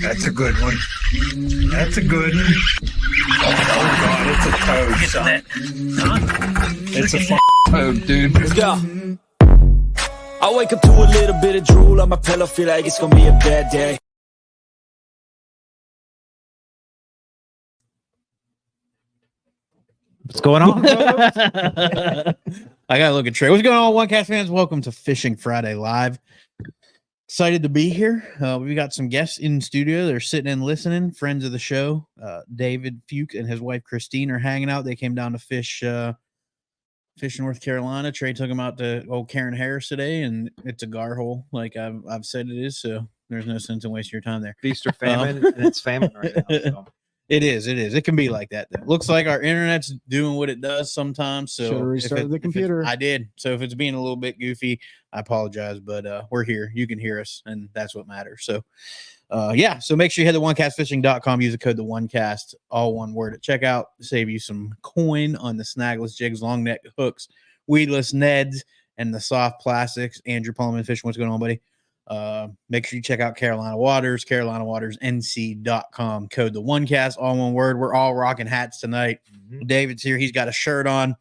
That's a good one. That's a good one. Oh, God, it's a toad, son. It's a toad, dude. Let's go. I wake up to a little bit of drool on my pillow, feel like it's gonna be a bad day. What's going on? I gotta look at Trey. What's going on, One Cast fans? Welcome to Fishing Friday Live. Excited to be here. We got some guests in studio. They're sitting and listening. Friends of the show. David Fuke and his wife Christine are hanging out. They came down to fish North Carolina. Trey took them out to old Karen Harris today, and it's a gar hole, like I've said it is. So there's no sense in wasting your time there. Feast or famine, and it's famine right now. So. It is. It can be like that. Looks like our internet's doing what it does sometimes. So should have restarted the computer. I did. So if it's being a little bit goofy, I apologize. But we're here. You can hear us, and that's what matters. So, yeah. So make sure you head to onecastfishing.com. Use the code TheOneCast, all one word at checkout. Save you some coin on the snagless jigs, long neck hooks, weedless neds, and the soft plastics. Andrew Pullman Fishing. What's going on, buddy? Make sure you check out Carolina Waters, carolinawatersnc.com, code TheOneCast, all one word. We're all rocking hats tonight. David's here. He's got a shirt on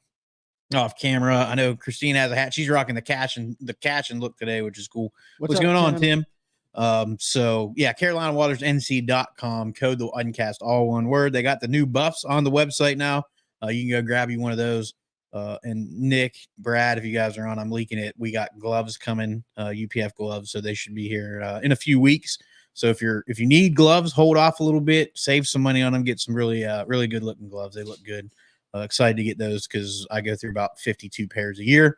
off camera. I know Christine has a hat. She's rocking the catch and look today, which is cool. What's going on, Tim? So yeah, carolinawatersnc.com, code TheOneCast, all one word. They got the new buffs on the website now. You can go grab you one of those. And Nick, Brad, if you guys are on, I'm leaking it. We got gloves coming, UPF gloves, so they should be here in a few weeks. So if you need gloves, hold off a little bit, save some money on them, get some really good looking gloves. They look good. Excited to get those because I go through about 52 pairs a year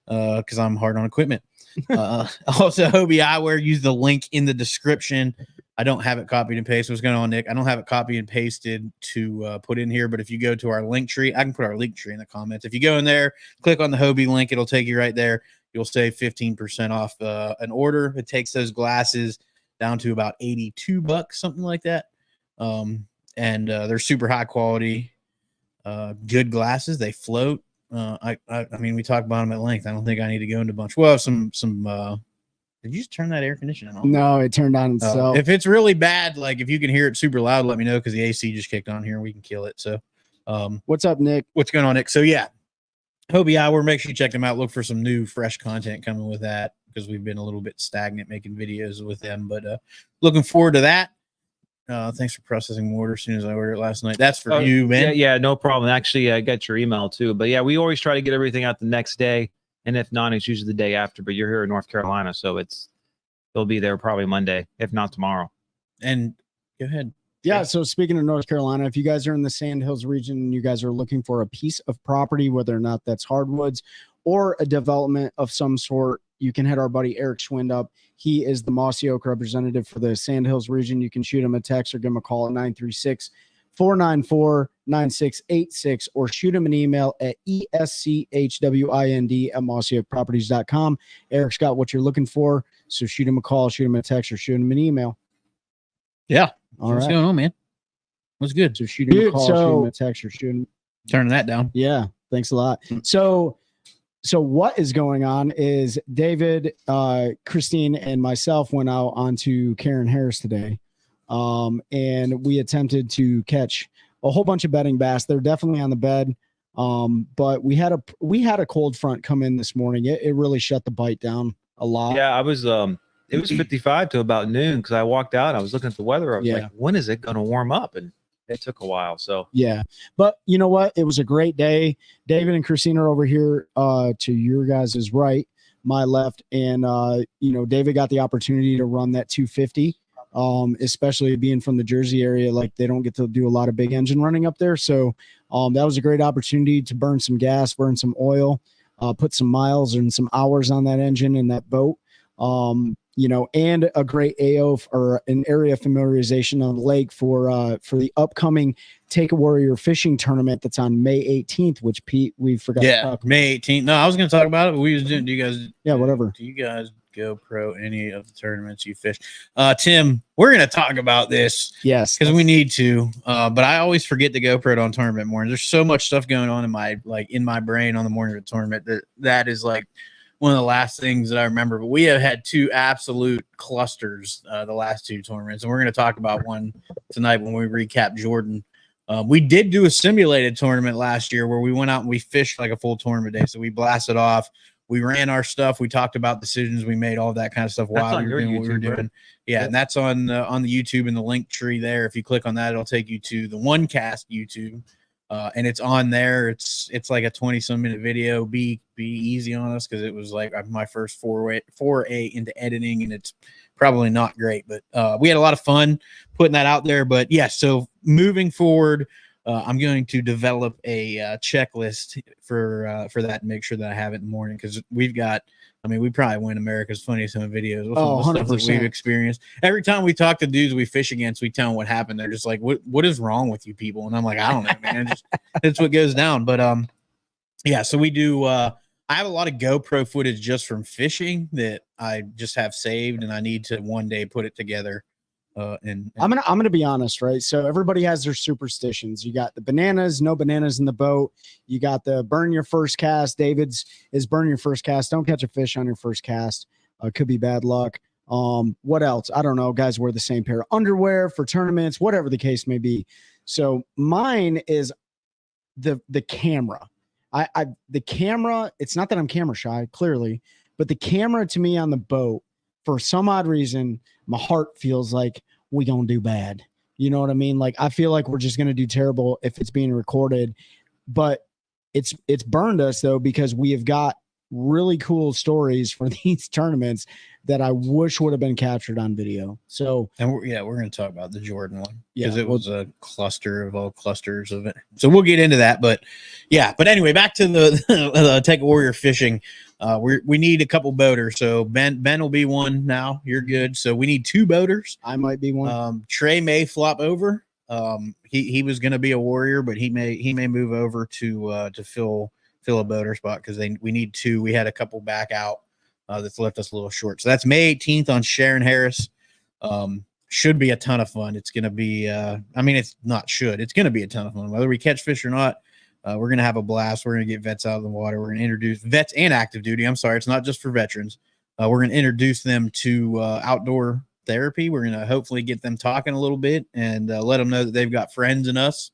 because I'm hard on equipment. Also, Hobie Eyewear, use the link in the description. I don't have it copied and pasted. What's going on, Nick? I don't have it copied and pasted to put in here, but if you go to our link tree, I can put our link tree in the comments. If you go in there, click on the Hobie link, it'll take you right there. You'll save 15% off an order. It takes those glasses down to about $82, something like that. And they're super high quality, good glasses. They float. I mean, we talked about them at length. I don't think I need to go into a bunch. Well, some did you just turn that air conditioning on? No, it turned on itself. If it's really bad, like if you can hear it super loud, let me know because the AC just kicked on here and we can kill it. So, what's up, Nick? What's going on, Nick? So, yeah, Hobie Hour, make sure you check them out. Look for some new, fresh content coming with that because we've been a little bit stagnant making videos with them. But looking forward to that. Thanks for processing my order as soon as I ordered it last night. That's for you, man. Yeah, no problem. Actually, I got your email too. But yeah, we always try to get everything out the next day. And if not, it's usually the day after. But you're here in North Carolina, so they'll be there probably Monday, if not tomorrow. And go ahead. Yeah. So speaking of North Carolina, if you guys are in the Sandhills region and you guys are looking for a piece of property, whether or not that's hardwoods or a development of some sort, you can hit our buddy Eric Schwind up. He is the Mossy Oak representative for the Sandhills region. You can shoot him a text or give him a call at 936-494-9686 or shoot him an email at ESCHWIND@mossyoakproperties.com. Eric's got what you're looking for, so shoot him a call, shoot him a text, or shoot him an email. Yeah. What's going on, man? What's good? So shoot him a call, shoot him a text, or shoot him. Turning that down. Yeah. Thanks a lot. So what is going on is David, Christine, and myself went out onto Karen Harris today. And we attempted to catch a whole bunch of bedding bass. They're definitely on the bed. But we had a cold front come in this morning. It really shut the bite down a lot. Yeah, it was 55 to about noon because I walked out. I was looking at the weather. I was like, when is it going to warm up? And it took a while. So yeah, but you know what? It was a great day. David and Christine are over here to your guys' right, my left, and David got the opportunity to run that 250. Especially being from the Jersey area, like they don't get to do a lot of big engine running up there. So that was a great opportunity to burn some gas, burn some oil, put some miles and some hours on that engine and that boat. And a great AO or an area familiarization on the lake for the upcoming Take a Warrior fishing tournament that's on May 18th, which Pete, we forgot to talk about. May 18th. No, I was going to talk about it, but we was doing, do you guys go pro any of the tournaments you fish? Tim, we're going to talk about this. Yes. Because we need to. But I always forget to go pro on tournament mornings. There's so much stuff going on in my brain on the morning of the tournament that is like one of the last things that I remember. But we have had two absolute clusters the last two tournaments, and we're going to talk about one tonight when we recap Jordan. We did do a simulated tournament last year where we went out and we fished like a full tournament day. So we blasted off. We ran our stuff. We talked about decisions we made, all that kind of stuff while we were doing what we were doing. Right? Yeah, yep. And that's on the YouTube in the link tree there. If you click on that, it'll take you to the One Cast YouTube, and it's on there. It's like a 20-some minute video. Be easy on us because it was like my first foray into editing, and it's probably not great, but we had a lot of fun putting that out there. But yeah, so moving forward, I'm going to develop a checklist for that and make sure that I have it in the morning because we probably win America's Funniest Home Videos with some of the stuff that we've experienced. Every time we talk to dudes we fish against, we tell them what happened. They're just like, what is wrong with you people? And I'm like, I don't know, man. It's what goes down. But yeah, so we do. I have a lot of GoPro footage just from fishing that I just have saved, and I need to one day put it together. And I'm gonna be honest, right? So everybody has their superstitions. You got the bananas, no bananas in the boat. You got the burn your first cast. David's is burn your first cast. Don't catch a fish on your first cast. Could be bad luck. What else? I don't know. Guys wear the same pair of underwear for tournaments, whatever the case may be. So mine is the camera. The camera. It's not that I'm camera shy, clearly, but the camera to me on the boat, for some odd reason, my heart feels like we gonna do bad. You know what I mean? Like I feel like we're just gonna do terrible if it's being recorded. But it's burned us though because we have got really cool stories for these tournaments that I wish would have been captured on video. So and we're going to talk about the Jordan one because it was a cluster of all clusters of it. So we'll get into that. But yeah, but anyway, back to the Tech Warrior fishing. We need a couple boaters. So Ben will be one now. You're good. So we need two boaters. I might be one. Trey may flop over. He was going to be a warrior, but he may move over to fill a boater spot because we need two. We had a couple back out that's left us a little short. So that's May 18th on Sharon Harris. Should be a ton of fun. It's going to be. It's not should. It's going to be a ton of fun whether we catch fish or not. We're going to have a blast. We're going to get vets out of the water. We're going to introduce vets and active duty. I'm sorry, it's not just for veterans. We're going to introduce them to outdoor therapy. We're going to hopefully get them talking a little bit and let them know that they've got friends in us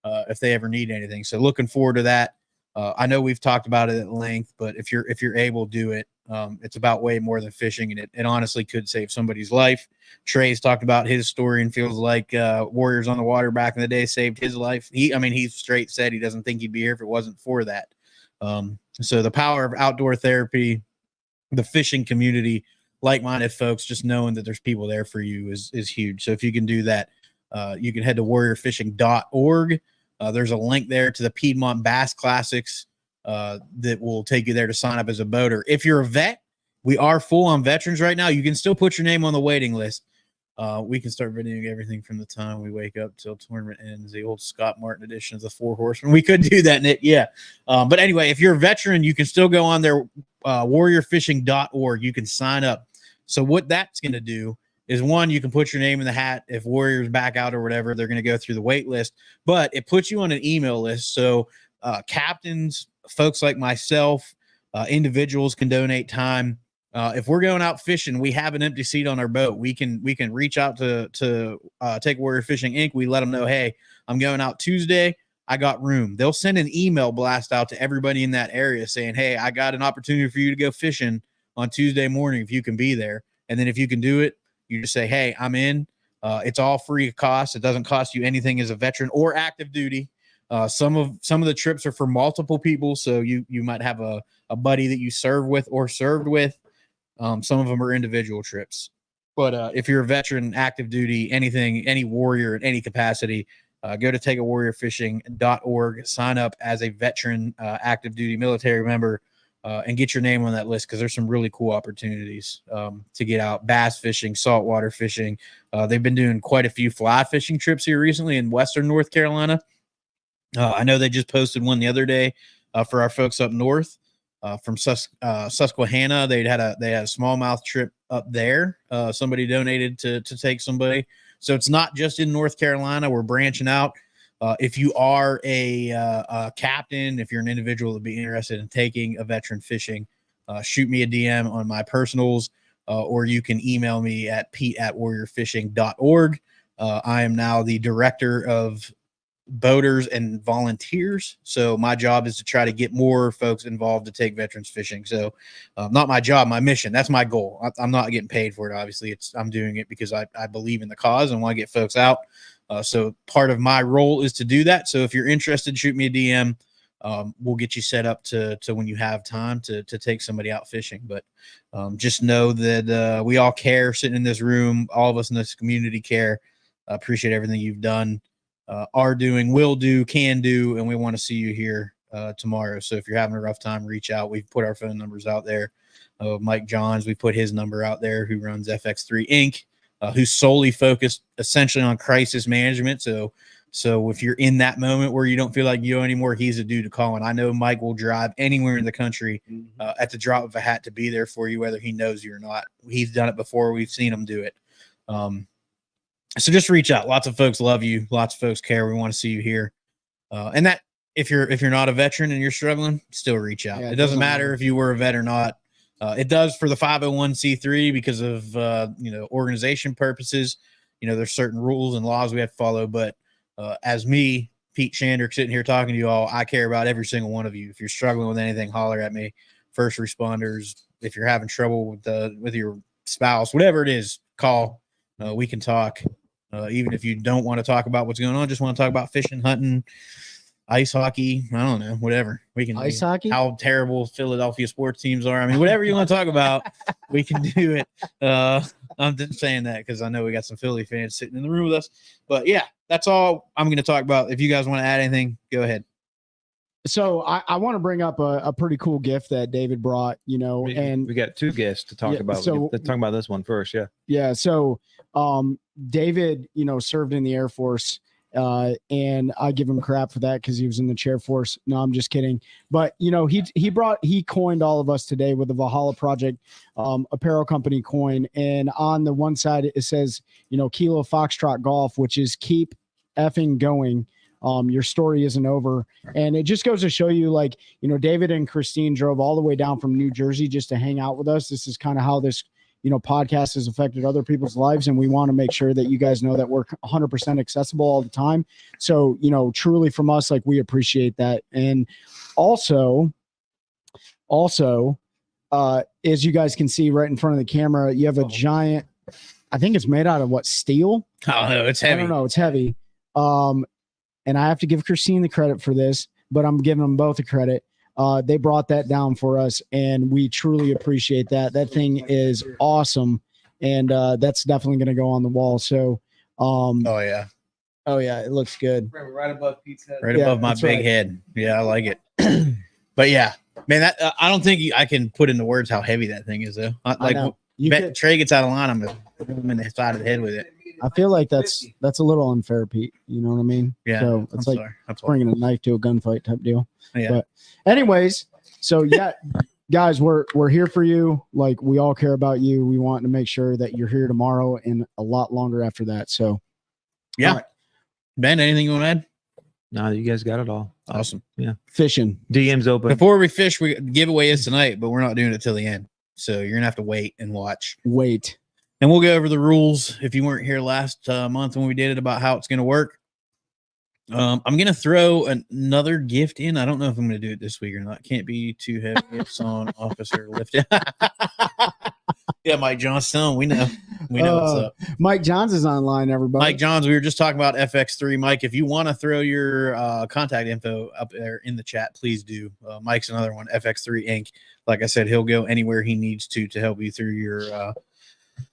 if they ever need anything. So looking forward to that. I know we've talked about it at length, but if you're able, do it. It's about way more than fishing, and it honestly could save somebody's life. Trey's talked about his story and feels like Warriors on the Water back in the day saved his life. He straight said he doesn't think he'd be here if it wasn't for that. So the power of outdoor therapy, the fishing community, like-minded folks, just knowing that there's people there for you is huge. So if you can do that, you can head to warriorfishing.org. There's a link there to the Piedmont Bass Classics that will take you there to sign up as a boater. If you're a vet, we are full on veterans right now. You can still put your name on the waiting list. We can start videoing everything from the time we wake up till tournament ends. The old Scott Martin edition of the Four Horsemen. We could do that, Nick. Yeah. But anyway, if you're a veteran, you can still go on there, warriorfishing.org. You can sign up. So what that's going to do is, one, you can put your name in the hat. If Warriors back out or whatever, they're going to go through the wait list. But it puts you on an email list. So captains, folks like myself, individuals can donate time. If we're going out fishing, we have an empty seat on our boat. We can reach out to Take Warrior Fishing Inc. We let them know, hey, I'm going out Tuesday. I got room. They'll send an email blast out to everybody in that area saying, hey, I got an opportunity for you to go fishing on Tuesday morning if you can be there. And then if you can do it, you just say, hey, I'm in. It's all free of cost. It doesn't cost you anything as a veteran or active duty. Some of the trips are for multiple people. So you might have a buddy that you serve with or served with. Some of them are individual trips. But if you're a veteran, active duty, anything, any warrior in any capacity, go to takeawarriorfishing.org, sign up as a veteran, active duty military member, and get your name on that list because there's some really cool opportunities to get out bass fishing, saltwater fishing. They've been doing quite a few fly fishing trips here recently in Western North Carolina. I know they just posted one the other day for our folks up north from Susquehanna. They had a smallmouth trip up there. Somebody donated to take somebody. So it's not just in North Carolina. We're branching out. If you are a captain, if you're an individual that would be interested in taking a veteran fishing, shoot me a DM on my personals, or you can email me at pete@warriorfishing.org. I am now the director of boaters and volunteers. So my job is to try to get more folks involved to take veterans fishing. So not my job, my mission. That's my goal. I'm not getting paid for it. Obviously I'm doing it because I believe in the cause and want to get folks out. So part of my role is to do that. So if you're interested, shoot me a DM. We'll get you set up to when you have time to take somebody out fishing. But just know that we all care sitting in this room. All of us in this community care. Appreciate everything you've done, are doing, will do, can do, and we want to see you here tomorrow. So if you're having a rough time, reach out. We've put our phone numbers out there. Mike Johns, we put his number out there, who runs FX3 Inc., who's solely focused essentially on crisis management. So if you're in that moment where you don't feel like you know anymore, he's a dude to call. And I know Mike will drive anywhere in the country at the drop of a hat to be there for you, whether he knows you or not. He's done it before. We've seen him do it. So just reach out. Lots of folks love you. Lots of folks care. We want to see you here. And that if you're not a veteran and you're struggling, still reach out. It doesn't matter if you were a vet or not. It does for the 501c3 because of organization purposes. There's certain rules and laws we have to follow. But as me, Pete Shandrick, sitting here talking to you all, I care about every single one of you. If you're struggling with anything, holler at me. First responders. If you're having trouble with your spouse, whatever it is, call. We can talk. Even if you don't want to talk about what's going on, just want to talk about fishing, hunting, ice hockey. I don't know, whatever. We can ice hockey. How terrible Philadelphia sports teams are. I mean, whatever you want to talk about, we can do it. I'm just saying that because I know we got some Philly fans sitting in the room with us. But yeah, that's all I'm going to talk about. If you guys want to add anything, go ahead. So I want to bring up a pretty cool gift that David brought, and we got two gifts to talk about. So let's talk about this one first. Yeah. Yeah. So David, served in the Air Force, and I give him crap for that because he was in the Chair Force. No, I'm just kidding. But he coined all of us today with the Valhalla Project apparel company coin, and on the one side it says Kilo Foxtrot Golf, which is keep effing going. Your story isn't over. And it just goes to show you, David and Christine drove all the way down from New Jersey just to hang out with us. This is kind of how this, podcast has affected other people's lives. And we want to make sure that you guys know that we're 100% accessible all the time. So, truly from us, we appreciate that. And also, as you guys can see right in front of the camera, you have a giant, I think it's made out of steel? Oh, no, it's heavy. I don't know. It's heavy. And I have to give Christine the credit for this, but I'm giving them both the credit. They brought that down for us, and we truly appreciate that. That thing is awesome, and that's definitely going to go on the wall. So, oh yeah, it looks good. Right above Pete's head. Right above my big head. Yeah, I like it. But yeah, man, that I don't think I can put into words how heavy that thing is, though. Trey gets out of line, I'm in the side of the head with it. I feel like that's a little unfair, Pete. You know what I mean? Yeah. So it's bringing a knife to a gunfight type deal. Yeah. But anyways, so yeah, guys, we're here for you. We all care about you. We want to make sure that you're here tomorrow and a lot longer after that. So yeah. Right. Ben, anything you want to add? No, you guys got it all. Awesome. Yeah. Fishing. DM's open. Before we fish, giveaway is tonight, but we're not doing it till the end. So you're gonna have to wait and watch. And we'll go over the rules if you weren't here last month when we did it about how it's going to work. I'm going to throw another gift in. I don't know if I'm going to do it this week or not. Can't be too heavy. It's on officer lifted. Yeah, Mike Johnstone. We know what's up. Mike Johns is online, everybody. Mike Johns, we were just talking about FX3. Mike, if you want to throw your contact info up there in the chat, please do. Mike's another one, FX3 Inc. Like I said, he'll go anywhere he needs to help you through your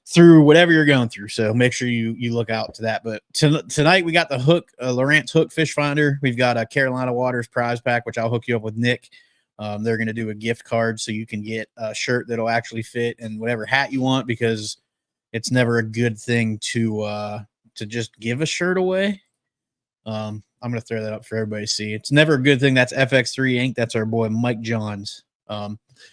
through whatever you're going through. So make sure you look out to that. But tonight we got the hook, Lowrance hook fish finder. We've got a Carolina Waters prize pack, which I'll hook you up with Nick. They're going to do a gift card so you can get a shirt that'll actually fit and whatever hat you want, because it's never a good thing to just give a shirt away. I'm going to throw that up for everybody to see. It's never a good thing. That's FX3 Inc. That's our boy Mike Johns.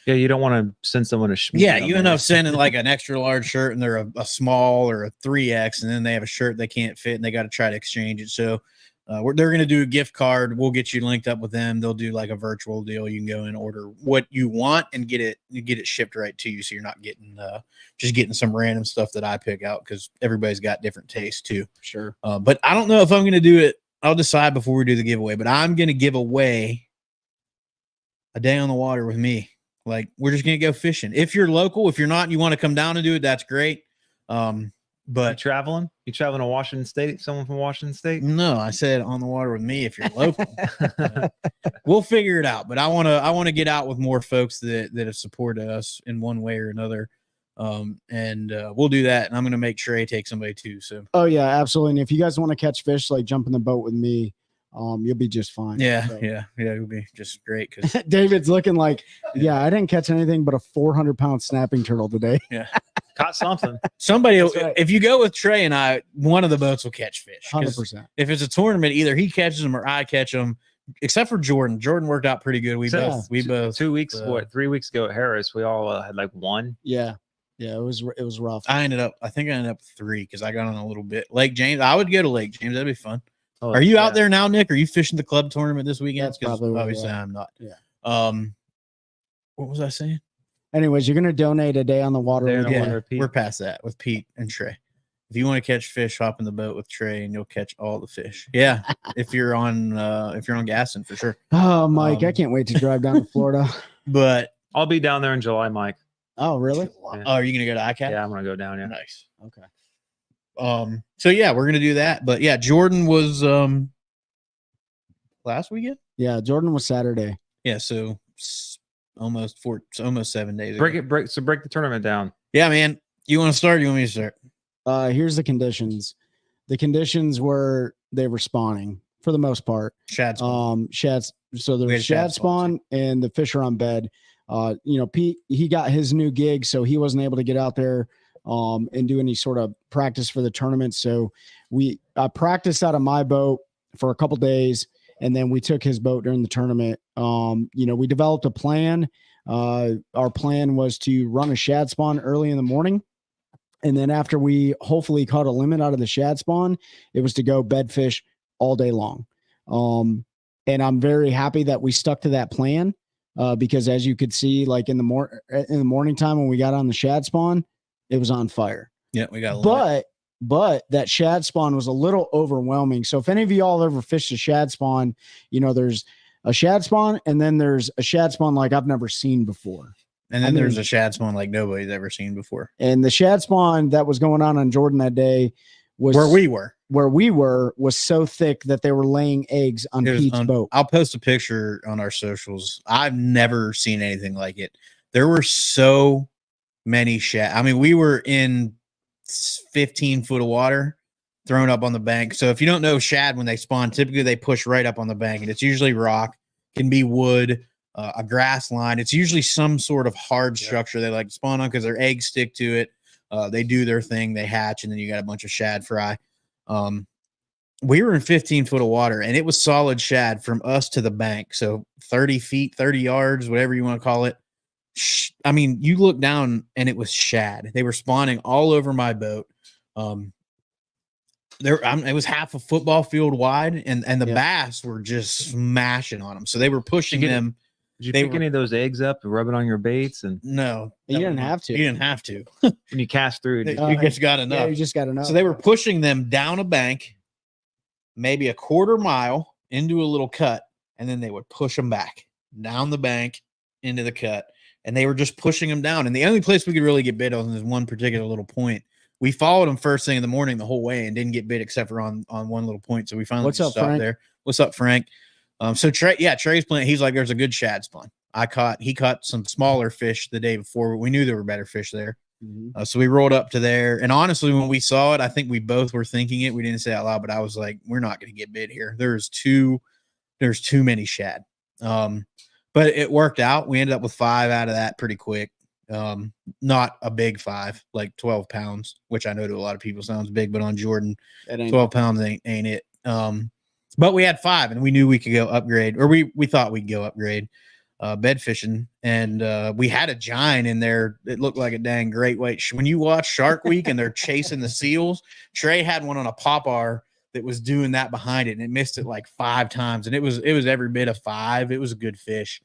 Yeah, you don't want to send someone a you end up sending an extra large shirt and they're a small or a 3X, and then they have a shirt they can't fit and they got to try to exchange it. So they're going to do a gift card. We'll get you linked up with them. They'll do like a virtual deal. You can go and order what you want and get it shipped right to you. So you're not getting just getting some random stuff that I pick out, because everybody's got different tastes too. Sure. But I don't know if I'm going to do it. I'll decide before we do the giveaway, but I'm going to give away a day on the water with me. Like, we're just going to go fishing. If you're local, if you're not, and you want to come down and do it, that's great. But You traveling to Washington State? Someone from Washington State? no, I said on the water with me if you're local. We'll figure it out. But I want to get out with more folks that have supported us in one way or another. And we'll do that. And I'm going to make sure I take somebody too. So. Oh yeah, absolutely. And if you guys want to catch fish, like jump in the boat with me, you'll be just fine. Yeah, so. yeah, it'll be just great. Because David's looking like, yeah, I didn't catch anything but a 400-pound snapping turtle today. Yeah. Caught something. Somebody, right. if you go with Trey and I, one of the boats will catch fish. 100%. If it's a tournament, either he catches them or I catch them. Except for Jordan. Jordan worked out pretty good. We both 2 weeks, 3 weeks ago at Harris, we all had like one. Yeah, it was rough. I think I ended up 3 because I got on a little bit. Lake James. I would go to Lake James. That'd be fun. Oh, Are you out there now, Nick? Are you fishing the club tournament this weekend? That's probably where obviously we are. I'm not. Yeah. What was I saying? Anyways, you're gonna donate a day on the water. Day on with the me. water. Pete. We're past that with Pete and Trey. If you want to catch fish, hop in the boat with Trey and you'll catch all the fish. Yeah. if you're on Gaston for sure. Oh, Mike, I can't wait to drive down to Florida. But I'll be down there in July, Mike. Oh, really? oh, are you gonna go to ICAT? Yeah, I'm gonna go down. Yeah. Nice. Okay. So yeah, we're gonna do that. But yeah, Jordan was last weekend. Yeah, Jordan was Saturday. Yeah, so almost 7 days ago. Break the tournament down. Yeah, man. You want to start? You want me to start? Here's the conditions. The conditions were they were spawning for the most part. Shad spawn. Shads. So We had there's shad spawn and the fish are on bed. Pete, he got his new gig, so he wasn't able to get out there and do any sort of practice for the tournament. So I practiced out of my boat for a couple days, and then we took his boat during the tournament. We developed a plan. Our plan was to run a shad spawn early in the morning. And then after we hopefully caught a limit out of the shad spawn, it was to go bed fish all day long. And I'm very happy that we stuck to that plan because as you could see, like in the morning time when we got on the shad spawn, it was on fire. Yeah, we got a limit. But that shad spawn was a little overwhelming. So if any of y'all ever fished a shad spawn, there's a shad spawn and then there's a shad spawn like I've never seen before. And then there's a shad spawn like nobody's ever seen before. And the shad spawn that was going on Jordan that day was where we were was so thick that they were laying eggs on Pete's boat. I'll post a picture on our socials. I've never seen anything like it. There were so many shad. I mean, we were in 15 foot of water thrown up on the bank. So if you don't know shad, when they spawn, typically they push right up on the bank, and it's usually rock, can be wood, a grass line. It's usually some sort of hard structure they like to spawn on because their eggs stick to it. They do their thing, they hatch, and then you got a bunch of shad fry. We were in 15 foot of water, and it was solid shad from us to the bank. So 30 feet, 30 yards, whatever you want to call it. I mean, you look down and it was shad. They were spawning all over my boat. It was half a football field wide, and the bass were just smashing on them. So they were pushing them. Did you pick any of those eggs up and rub it on your baits? And no, you didn't have to. You didn't have to. when you cast through, you just got enough. Yeah, you just got enough. So they were pushing them down a bank, maybe a quarter mile into a little cut, and then they would push them back down the bank into the cut. And they were just pushing them down. And the only place we could really get bit on is one particular little point. We followed them first thing in the morning the whole way and didn't get bit except for on one little point. So we finally stopped there. What's up, Frank? So Trey's playing. He's like, there's a good shad spawn. He caught some smaller fish the day before. We knew there were better fish there. Mm-hmm. So we rolled up to there. And honestly, when we saw it, I think we both were thinking it. We didn't say it out loud, but I was like, we're not going to get bit here. There's too many shad. But it worked out. We ended up with 5 out of that pretty quick. Not a big 5, like 12 pounds, which I know to a lot of people sounds big, but on Jordan, 12 pounds ain't it. But we had 5 and we knew we could go upgrade, or we thought we'd go upgrade bed fishing. And we had a giant in there. It looked like a dang great white. When you watch Shark Week and they're chasing the seals, Trey had one on a popar that was doing that behind it, and it missed it like 5 times, and it was every bit of 5. It was a good fish.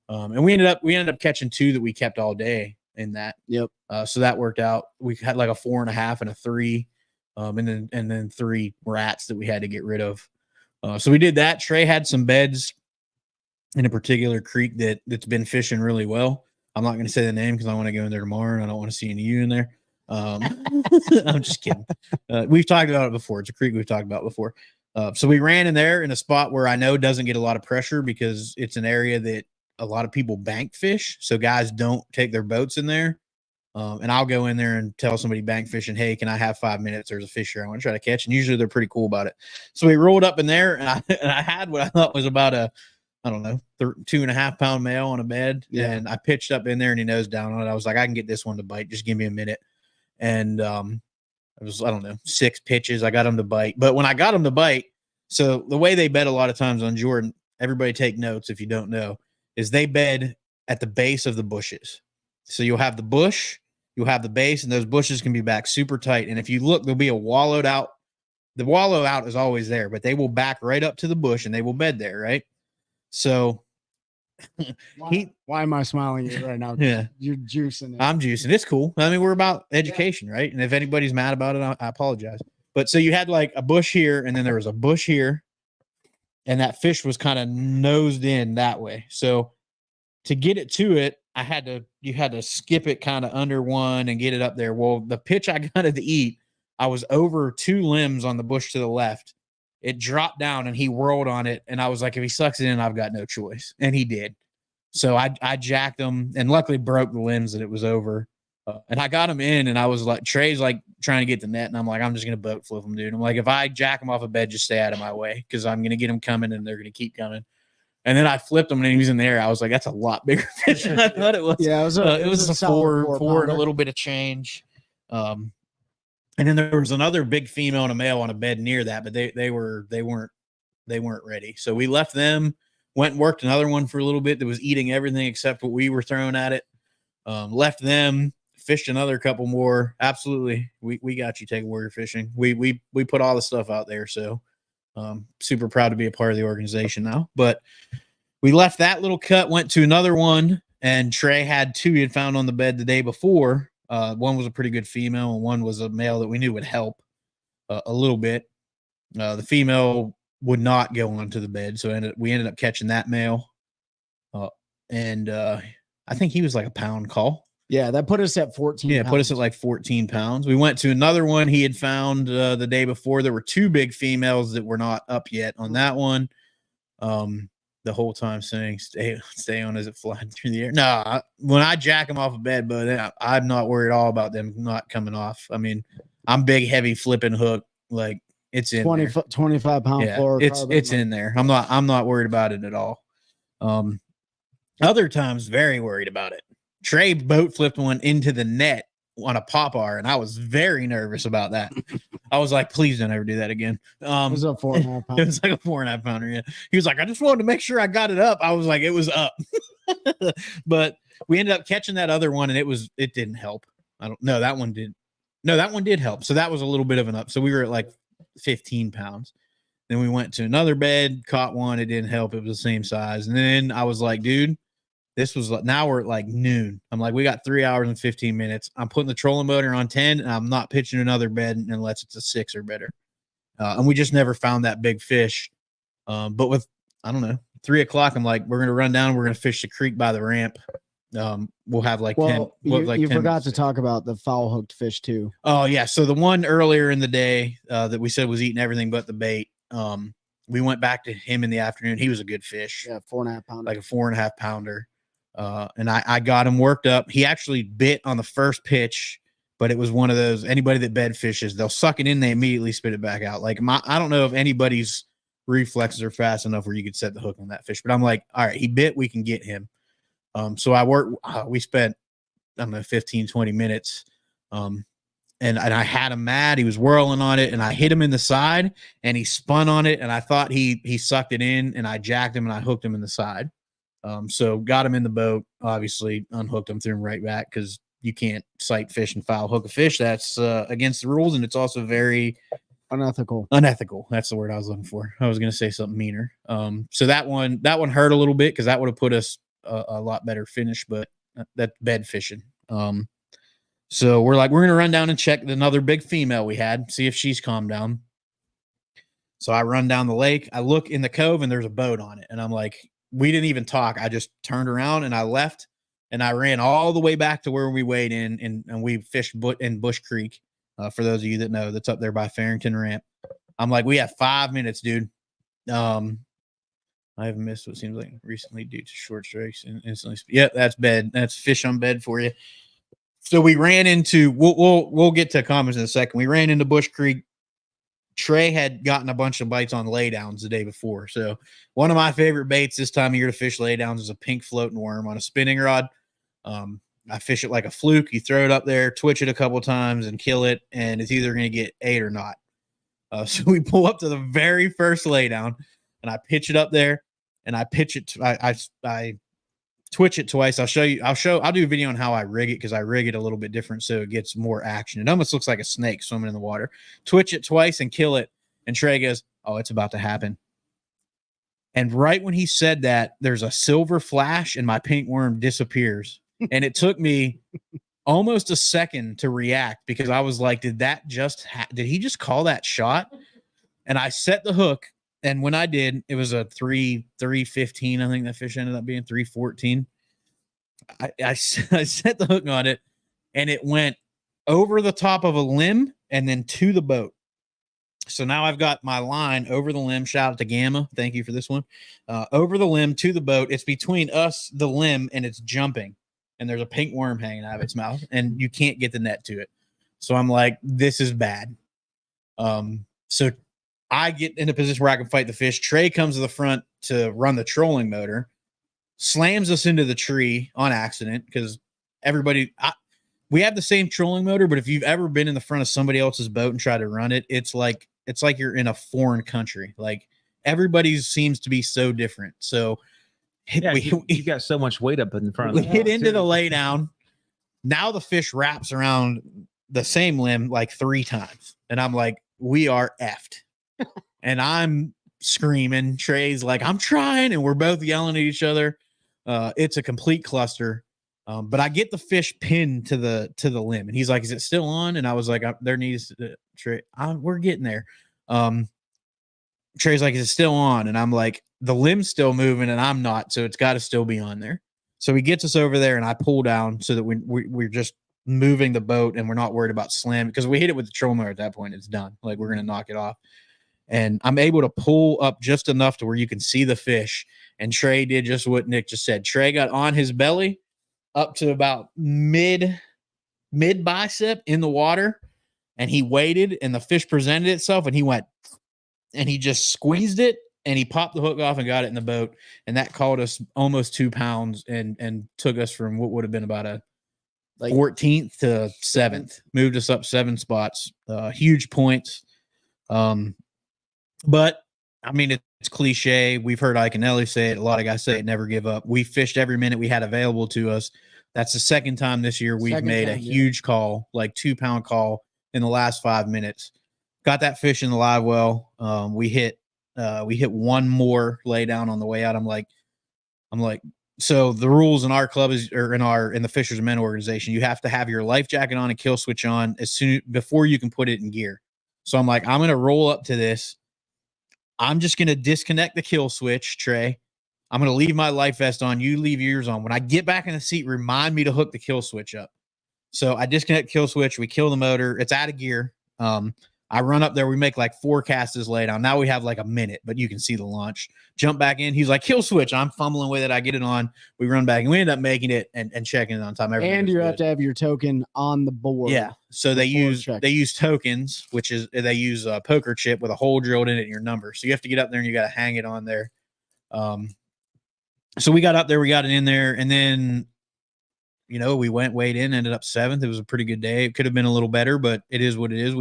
And we ended up catching 2 that we kept all day in that. Yep. So that worked out. We had like a 4.5 and a 3, and then 3 rats that we had to get rid of. So we did that. Trey had some beds in a particular creek that's been fishing really well. I'm not going to say the name because I want to go in there tomorrow and I don't want to see any of you in there. I'm just kidding. We've talked about it before. It's a creek we've talked about before. So we ran in there in a spot where I know doesn't get a lot of pressure because it's an area that a lot of people bank fish. So guys don't take their boats in there. And I'll go in there and tell somebody bank fishing, hey, can I have 5 minutes? There's a fish here I want to try to catch. And usually they're pretty cool about it. So we rolled up in there and I had what I thought was about a, I don't know, 2.5 pound male on a bed. Yeah. And I pitched up in there and he nosed down on it. I was like, I can get this one to bite. Just give me a minute. And it was, I don't know, 6 pitches. I got him to bite. But when I got him to bite, so the way they bed a lot of times on Jordan, everybody take notes if you don't know, is they bed at the base of the bushes. So you'll have the bush, you'll have the base, and those bushes can be back super tight. And if you look, there'll be a wallowed out. The wallow out is always there, but they will back right up to the bush and they will bed there, right? So why am I smiling at you right now? Yeah, you're juicing it. I'm juicing. It's cool. I mean, we're about education, right? And if anybody's mad about it, I apologize. But so you had like a bush here, and then there was a bush here, and that fish was kind of nosed in that way. So to get it to it, you had to skip it kind of under one and get it up there. Well, the pitch I got it to eat, I was over 2 limbs on the bush to the left. It dropped down and he whirled on it. And I was like, if he sucks it in, I've got no choice. And he did. So I jacked him and luckily broke the limbs that it was over. And I got him in and I was like, Trey's like trying to get the net. And I'm like, I'm just going to boat flip him, dude. I'm like, if I jack him off a bed, just stay out of my way because I'm going to get him coming and they're going to keep coming. And then I flipped him and he was in there. I was like, that's a lot bigger fish than I thought it was. Yeah, it was a four and a little bit of change. And then there was another big female and a male on a bed near that, but they weren't ready. So we left them, went and worked another one for a little bit that was eating everything except what we were throwing at it. Left them, fished another couple more. Absolutely. We got you taking warrior fishing. We put all the stuff out there. So super proud to be a part of the organization now. But we left that little cut, went to another one, and Trey had 2 he had found on the bed the day before. One was a pretty good female, and one was a male that we knew would help a little bit. The female would not go onto the bed, so we ended up catching that male. And I think he was like a pound call. Yeah, that put us at 14. Yeah, pounds. put us at like 14 pounds. We went to another one he had found the day before. There were 2 big females that were not up yet on that one. The whole time saying, stay on as it flies through the air. No, when I jack them off a bed, but I'm not worried at all about them not coming off. I mean, I'm big, heavy flipping hook. Like it's in 25 pound floor. It's in there. I'm not worried about it at all. Other times very worried about it. Trey boat flipped one into the net on a pop-ar, and I was very nervous about that. I was like, please don't ever do that again. It was a 4.5 pounder. It was like a 4.5 pounder. Yeah. He was like, I just wanted to make sure I got it up. I was like, it was up. But we ended up catching that other one, and it didn't help. I don't know. That one did. No, that one did help. So that was a little bit of an up. So we were at like 15 pounds. Then we went to another bed, caught one. It didn't help. It was the same size. And then I was like, dude, now we're at like noon. I'm like, we got 3 hours and 15 minutes. I'm putting the trolling motor on 10 and I'm not pitching another bed unless it's a 6 or better. And we just never found that big fish. But with, I don't know, 3 o'clock, I'm like, we're going to run down. We're going to fish the creek by the ramp. We'll have like 10. You forgot to talk about the foul hooked fish too. Oh yeah. So the one earlier in the day that we said was eating everything but the bait. We went back to him in the afternoon. He was a good fish. Yeah. 4.5 pounder. Like a 4.5 pounder. And I got him worked up. He actually bit on the first pitch, but it was one of those, anybody that bed fishes, they'll suck it in, they immediately spit it back out. Like I don't know if anybody's reflexes are fast enough where you could set the hook on that fish, but I'm like, all right, he bit, we can get him. So we spent, I don't know, 15, 20 minutes. And I had him mad. He was whirling on it and I hit him in the side and he spun on it. And I thought he sucked it in and I jacked him and I hooked him in the side. So got him in the boat, obviously unhooked him, threw him right back because you can't sight fish and foul hook a fish. That's against the rules. And it's also very Unethical. That's the word I was looking for. I was going to say something meaner. So that one hurt a little bit because that would have put us a lot better finish, but that's bed fishing. So we're going to run down and check another big female we had, see if she's calmed down. So I run down the lake. I look in the cove and there's a boat on it. And I'm like, we didn't even talk. I just turned around and I left and I ran all the way back to where we weighed in and we fished in Bush Creek. For those of you that know, that's up there by Farrington Ramp. I'm like, we have 5 minutes, dude. I have missed what seems like recently due to short strikes and instantly. Yep, that's bed. That's fish on bed for you. So we ran into. We'll get to comments in a second. We ran into Bush Creek. Trey had gotten a bunch of bites on laydowns the day before. So one of my favorite baits this time of year to fish laydowns is a pink floating worm on a spinning rod. I fish it like a fluke. You throw it up there, twitch it a couple times, and kill it, and it's either going to get ate or not. So we pull up to the very first laydown, and I pitch it up there, and I pitch it. I twitch it twice. I'll do a video on how I rig it because I rig it a little bit different so it gets more action. It almost looks like a snake swimming in the water. Twitch it twice and kill it. And Trey goes, "Oh, it's about to happen." And right when he said that, there's a silver flash and my pink worm disappears. And it took me almost a second to react because I was like, did he just call that shot? And I set the hook. And when I did, it was a 315. I think that fish ended up being 314. I set the hook on it and it went over the top of a limb and then to the boat. So now I've got my line over the limb. Shout out to Gamma. Thank you for this one. Over the limb to the boat. It's between us, the limb, and it's jumping. And there's a pink worm hanging out of its mouth, and you can't get the net to it. So I'm like, this is bad. So I get in a position where I can fight the fish. Trey comes to the front to run the trolling motor, slams us into the tree on accident because we have the same trolling motor, but if you've ever been in the front of somebody else's boat and tried to run it, it's like you're in a foreign country. Like everybody seems to be so different. So yeah, you got so much weight up in front of we hit into the laydown. Now the fish wraps around the same limb like 3 times. And I'm like, we are effed. And I'm screaming. Trey's like, I'm trying. And we're both yelling at each other. It's a complete cluster. But I get the fish pinned to the limb. And he's like, is it still on? And I was like, there needs to, Trey, we're getting there. Trey's like, is it still on? And I'm like, the limb's still moving and I'm not. So it's got to still be on there. So he gets us over there and I pull down so that we're just moving the boat and we're not worried about slamming because we hit it with the troll motor at that point. It's done. Like we're going to knock it off. And I'm able to pull up just enough to where you can see the fish. And Trey did just what Nick just said. Trey got on his belly up to about mid bicep in the water. And he waited and the fish presented itself and he went and he just squeezed it and he popped the hook off and got it in the boat. And that caught us almost 2 pounds and took us from what would have been about a 14th to 7th, moved us up 7 spots, huge points. But I mean, it's cliche. We've heard Ike and Ellie say it. A lot of guys say it, never give up. We fished every minute we had available to us. That's the second time this year we've made a huge call, like 2-pound call in the last 5 minutes. Got that fish in the live well. We hit one more lay down on the way out. I'm like, so the rules in our club in the Fishers and Men organization, you have to have your life jacket on and kill switch on before you can put it in gear. So I'm like, I'm going to roll up to this. I'm just going to disconnect the kill switch, Trey. I'm going to leave my life vest on. You leave yours on. When I get back in the seat, remind me to hook the kill switch up. So I disconnect kill switch. We kill the motor. It's out of gear. I run up there. We make like 4 casts lay down. Now we have like a minute, but you can see the launch. Jump back in. He's like, kill switch. I'm fumbling with it. I get it on. We run back and we end up making it and checking it on time. And you have to have your token on the board. Yeah. So they use tokens, which is they use a poker chip with a hole drilled in it and your number. So you have to get up there and you got to hang it on there. So we got up there, we got it in there, and then we weighed in, ended up 7th. It was a pretty good day. It could have been a little better, but it is what it is.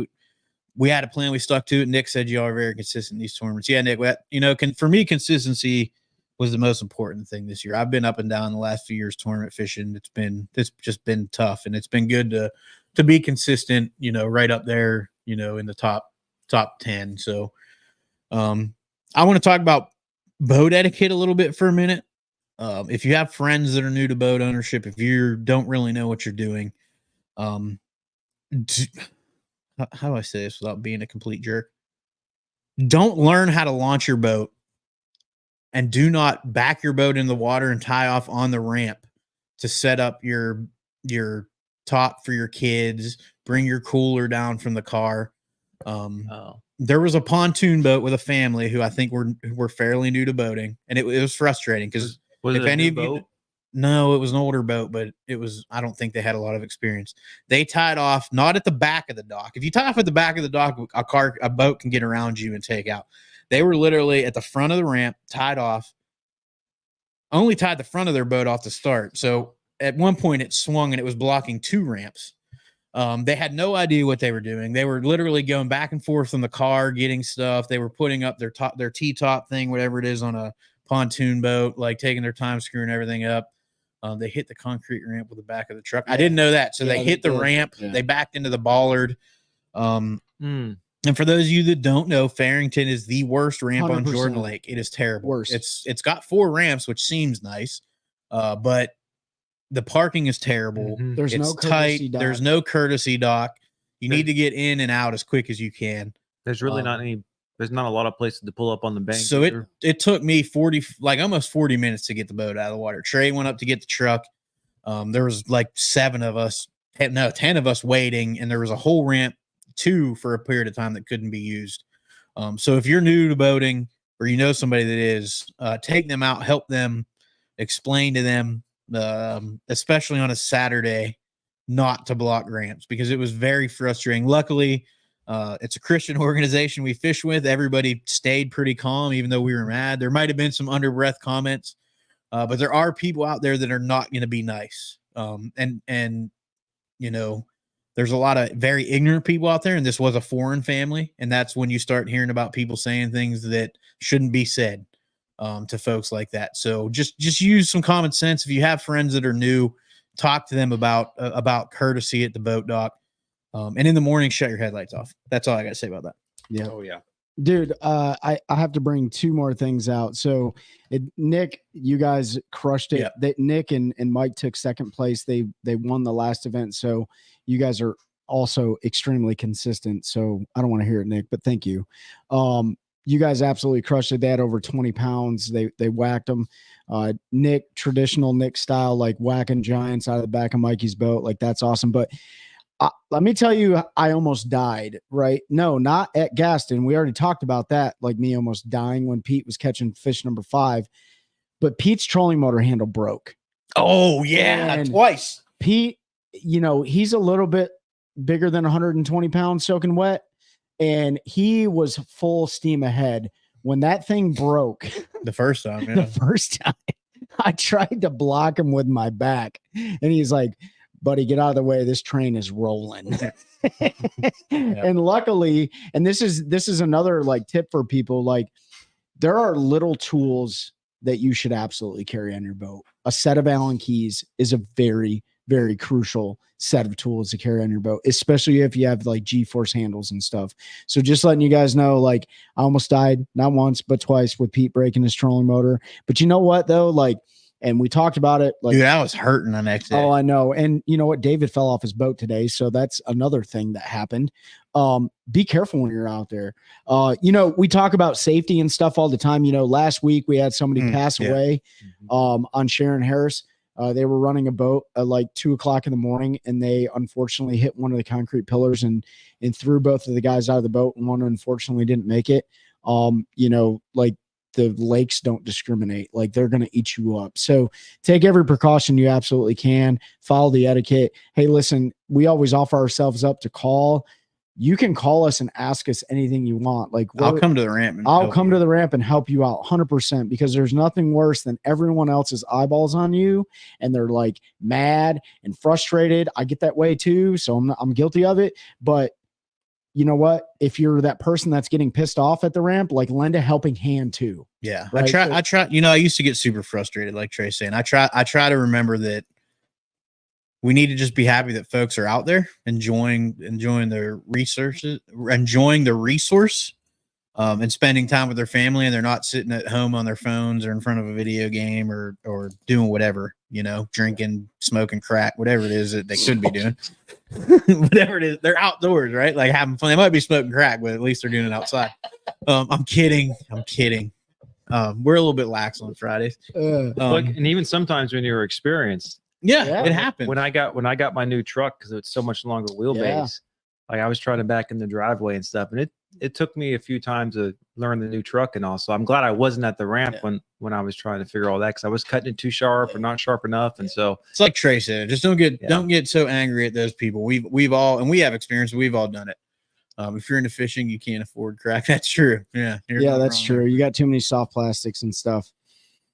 We had a plan. We stuck to it. Nick said you are very consistent in these tournaments. Yeah, Nick, for me, consistency was the most important thing this year. I've been up and down the last few years tournament fishing. It's just been tough, and it's been good to be consistent, right up there, in the top top 10. So I want to talk about boat etiquette a little bit for a minute. If you have friends that are new to boat ownership, if you don't really know what you're doing, how do I say this without being a complete jerk? Don't learn how to launch your boat, and do not back your boat in the water and tie off on the ramp to set up your top for your kids. Bring your cooler down from the car. There was a pontoon boat with a family who I think were fairly new to boating, and it was frustrating because if any of you, no, it was an older boat, but I don't think they had a lot of experience. They tied off not at the back of the dock. If you tie off at the back of the dock, a boat can get around you and take out. They were literally at the front of the ramp, tied off. Only tied the front of their boat off to start. So at one point it swung and it was blocking 2 ramps. They had no idea what they were doing. They were literally going back and forth on the car, getting stuff. They were putting up their T-top thing, whatever it is on a pontoon boat, like taking their time screwing everything up. They hit the concrete ramp with the back of the truck. I didn't know that. So they hit the ramp. Yeah. They backed into the bollard. And for those of you that don't know, Farrington is the worst ramp 100%. On Jordan Lake. It is terrible. Worst. It's got 4 ramps, which seems nice, but the parking is terrible. Mm-hmm. There's no tight. There's no courtesy dock. You need to get in and out as quick as you can. There's really there's not a lot of places to pull up on the bank. So it took me almost 40 minutes to get the boat out of the water. Trey went up to get the truck. There was like 10 of us waiting, and there was a whole ramp, 2 for a period of time that couldn't be used. So if you're new to boating or you know somebody that is, take them out, help them, explain to them, especially on a Saturday, not to block ramps, because it was very frustrating. Luckily, it's a Christian organization we fish with. Everybody stayed pretty calm, even though we were mad. There might have been some under breath comments, but there are people out there that are not going to be nice. And you know, there's a lot of very ignorant people out there, and this was a foreign family. And that's when you start hearing about people saying things that shouldn't be said to folks like that. So just use some common sense. If you have friends that are new, talk to them about courtesy at the boat dock. And in the morning, shut your headlights off. That's all I got to say about that. Yeah. Oh yeah. Dude, I have to bring 2 more things out. So Nick, you guys crushed it. Yeah. Nick and Mike took second place. They won the last event. So you guys are also extremely consistent. So I don't want to hear it, Nick, but thank you. You guys absolutely crushed it. They had over 20 pounds. They whacked them. Nick, traditional Nick style, like whacking giants out of the back of Mikey's boat. Like, that's awesome. But let me tell you, I almost died, right? No, not at Gaston. We already talked about that, like me almost dying when Pete was catching fish number 5. But Pete's trolling motor handle broke. Oh, yeah, and twice. Pete, you know, he's a little bit bigger than 120 pounds soaking wet, and he was full steam ahead. When that thing broke the first time, yeah. The first time, I tried to block him with my back, and he's like, buddy, get out of the way. This train is rolling. Yeah. And luckily, and this is another like tip for people, like there are little tools that you should absolutely carry on your boat. A set of Allen keys is a very, very crucial set of tools to carry on your boat, especially if you have like G-force handles and stuff. So just letting you guys know, like I almost died, not once, but twice with Pete breaking his trolling motor. But you know what though? Like, and we talked about it. Like, dude, I was hurting the next day. Oh, I know. And you know what? David fell off his boat today. So that's another thing that happened. Be careful when you're out there. You know, we talk about safety and stuff all the time. You know, last week we had somebody pass away on Sharon Harris. They were running a boat at like 2:00 in the morning, and they unfortunately hit one of the concrete pillars and threw both of the guys out of the boat. And one unfortunately didn't make it. You know, like, the lakes don't discriminate. Like, they're going to eat you up. So take every precaution you absolutely can. Follow the etiquette. Hey, listen, we always offer ourselves up to call. You can call us and ask us anything you want. Like, I'll come to the ramp. I'll come to the ramp and help you out 100%, because there's nothing worse than everyone else's eyeballs on you, and they're like mad and frustrated. I get that way too. So I'm guilty of it. But you know what? If you're that person that's getting pissed off at the ramp, like, lend a helping hand too. Yeah. Right? I try, you know, I used to get super frustrated, like Trey's saying. I try to remember that we need to just be happy that folks are out there enjoying their resources, enjoying the resource, and spending time with their family, and they're not sitting at home on their phones or in front of a video game or doing whatever, drinking, smoking crack, whatever it is that they could be doing. Whatever it is, they're outdoors, right? Like having fun. They might be smoking crack, but at least they're doing it outside. I'm kidding. We're a little bit lax on Fridays. And even sometimes when you're experienced, yeah, it happens. When I got my new truck, because it's so much longer wheelbase, like I was trying to back in the driveway and stuff, and it took me a few times to learn the new truck, and also I'm glad I wasn't at the ramp when I was trying to figure all that, because I was cutting it too sharp or not sharp enough, and so it's like Trey said, just don't get so angry at those people. We've all, and we have experience. We've all done it. If you're into fishing, you can't afford crack. That's true. Yeah, that's true. You got too many soft plastics and stuff.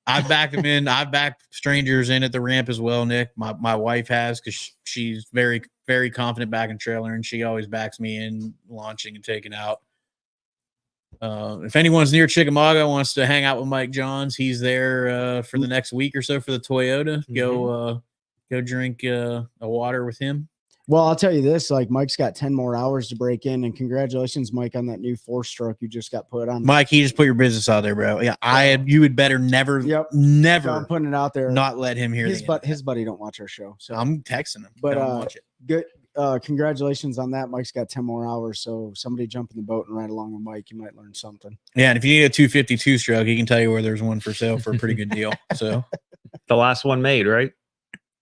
I've backed them in. I've backed strangers in at the ramp as well, Nick. My wife has, because she's very, very confident backing trailer, and she always backs me in launching and taking out. If anyone's near Chickamauga wants to hang out with Mike Johns, he's there for the next week or so for the Toyota. Go drink a water with him. Well, I'll tell you this, like Mike's got 10 more hours to break in, and congratulations, Mike, on that new 4-stroke you just got put on. Mike, you just put your business out there, bro. Yeah, you would better never, never. I'm putting it out there. Not let him hear his buddy don't watch our show, so I'm texting him. But don't watch it. Good. Congratulations on that. Mike's got 10 more hours, so somebody jump in the boat and ride along with Mike. You might learn something. Yeah, and if you need a 252 stroke, he can tell you where there's one for sale for a pretty good deal. So the last one made, right?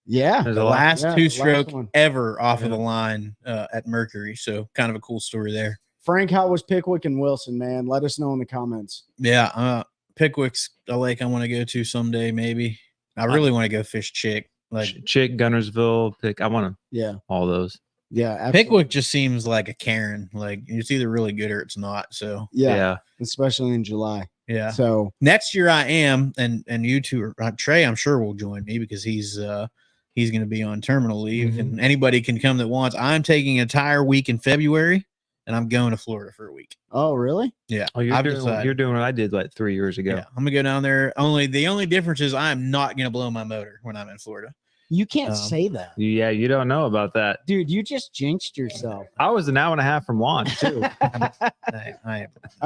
Yeah, the last two-stroke ever off of the line at Mercury. So kind of a cool story there. Frank, how was Pickwick and Wilson, man? Let us know in the comments. Yeah, Pickwick's a lake I want to go to someday, maybe. I really want to go fish Chick. Like Chick, Gunnersville, I want to all those. Yeah, absolutely. Pickwick just seems like a Karen. Like it's either really good or it's not. So yeah. Especially in July. Yeah. So next year I am, and you two, Trey, I'm sure will join me because he's going to be on terminal leave, and anybody can come that wants. I'm taking an entire week in February, and I'm going to Florida for a week. Oh, really? Yeah. Oh, you're doing what I did like 3 years ago. Yeah, I'm gonna go down there. The only difference is I'm not gonna blow my motor when I'm in Florida. You can't say that. Yeah, you don't know about that, dude. You just jinxed yourself. I was an hour and a half from launch too. I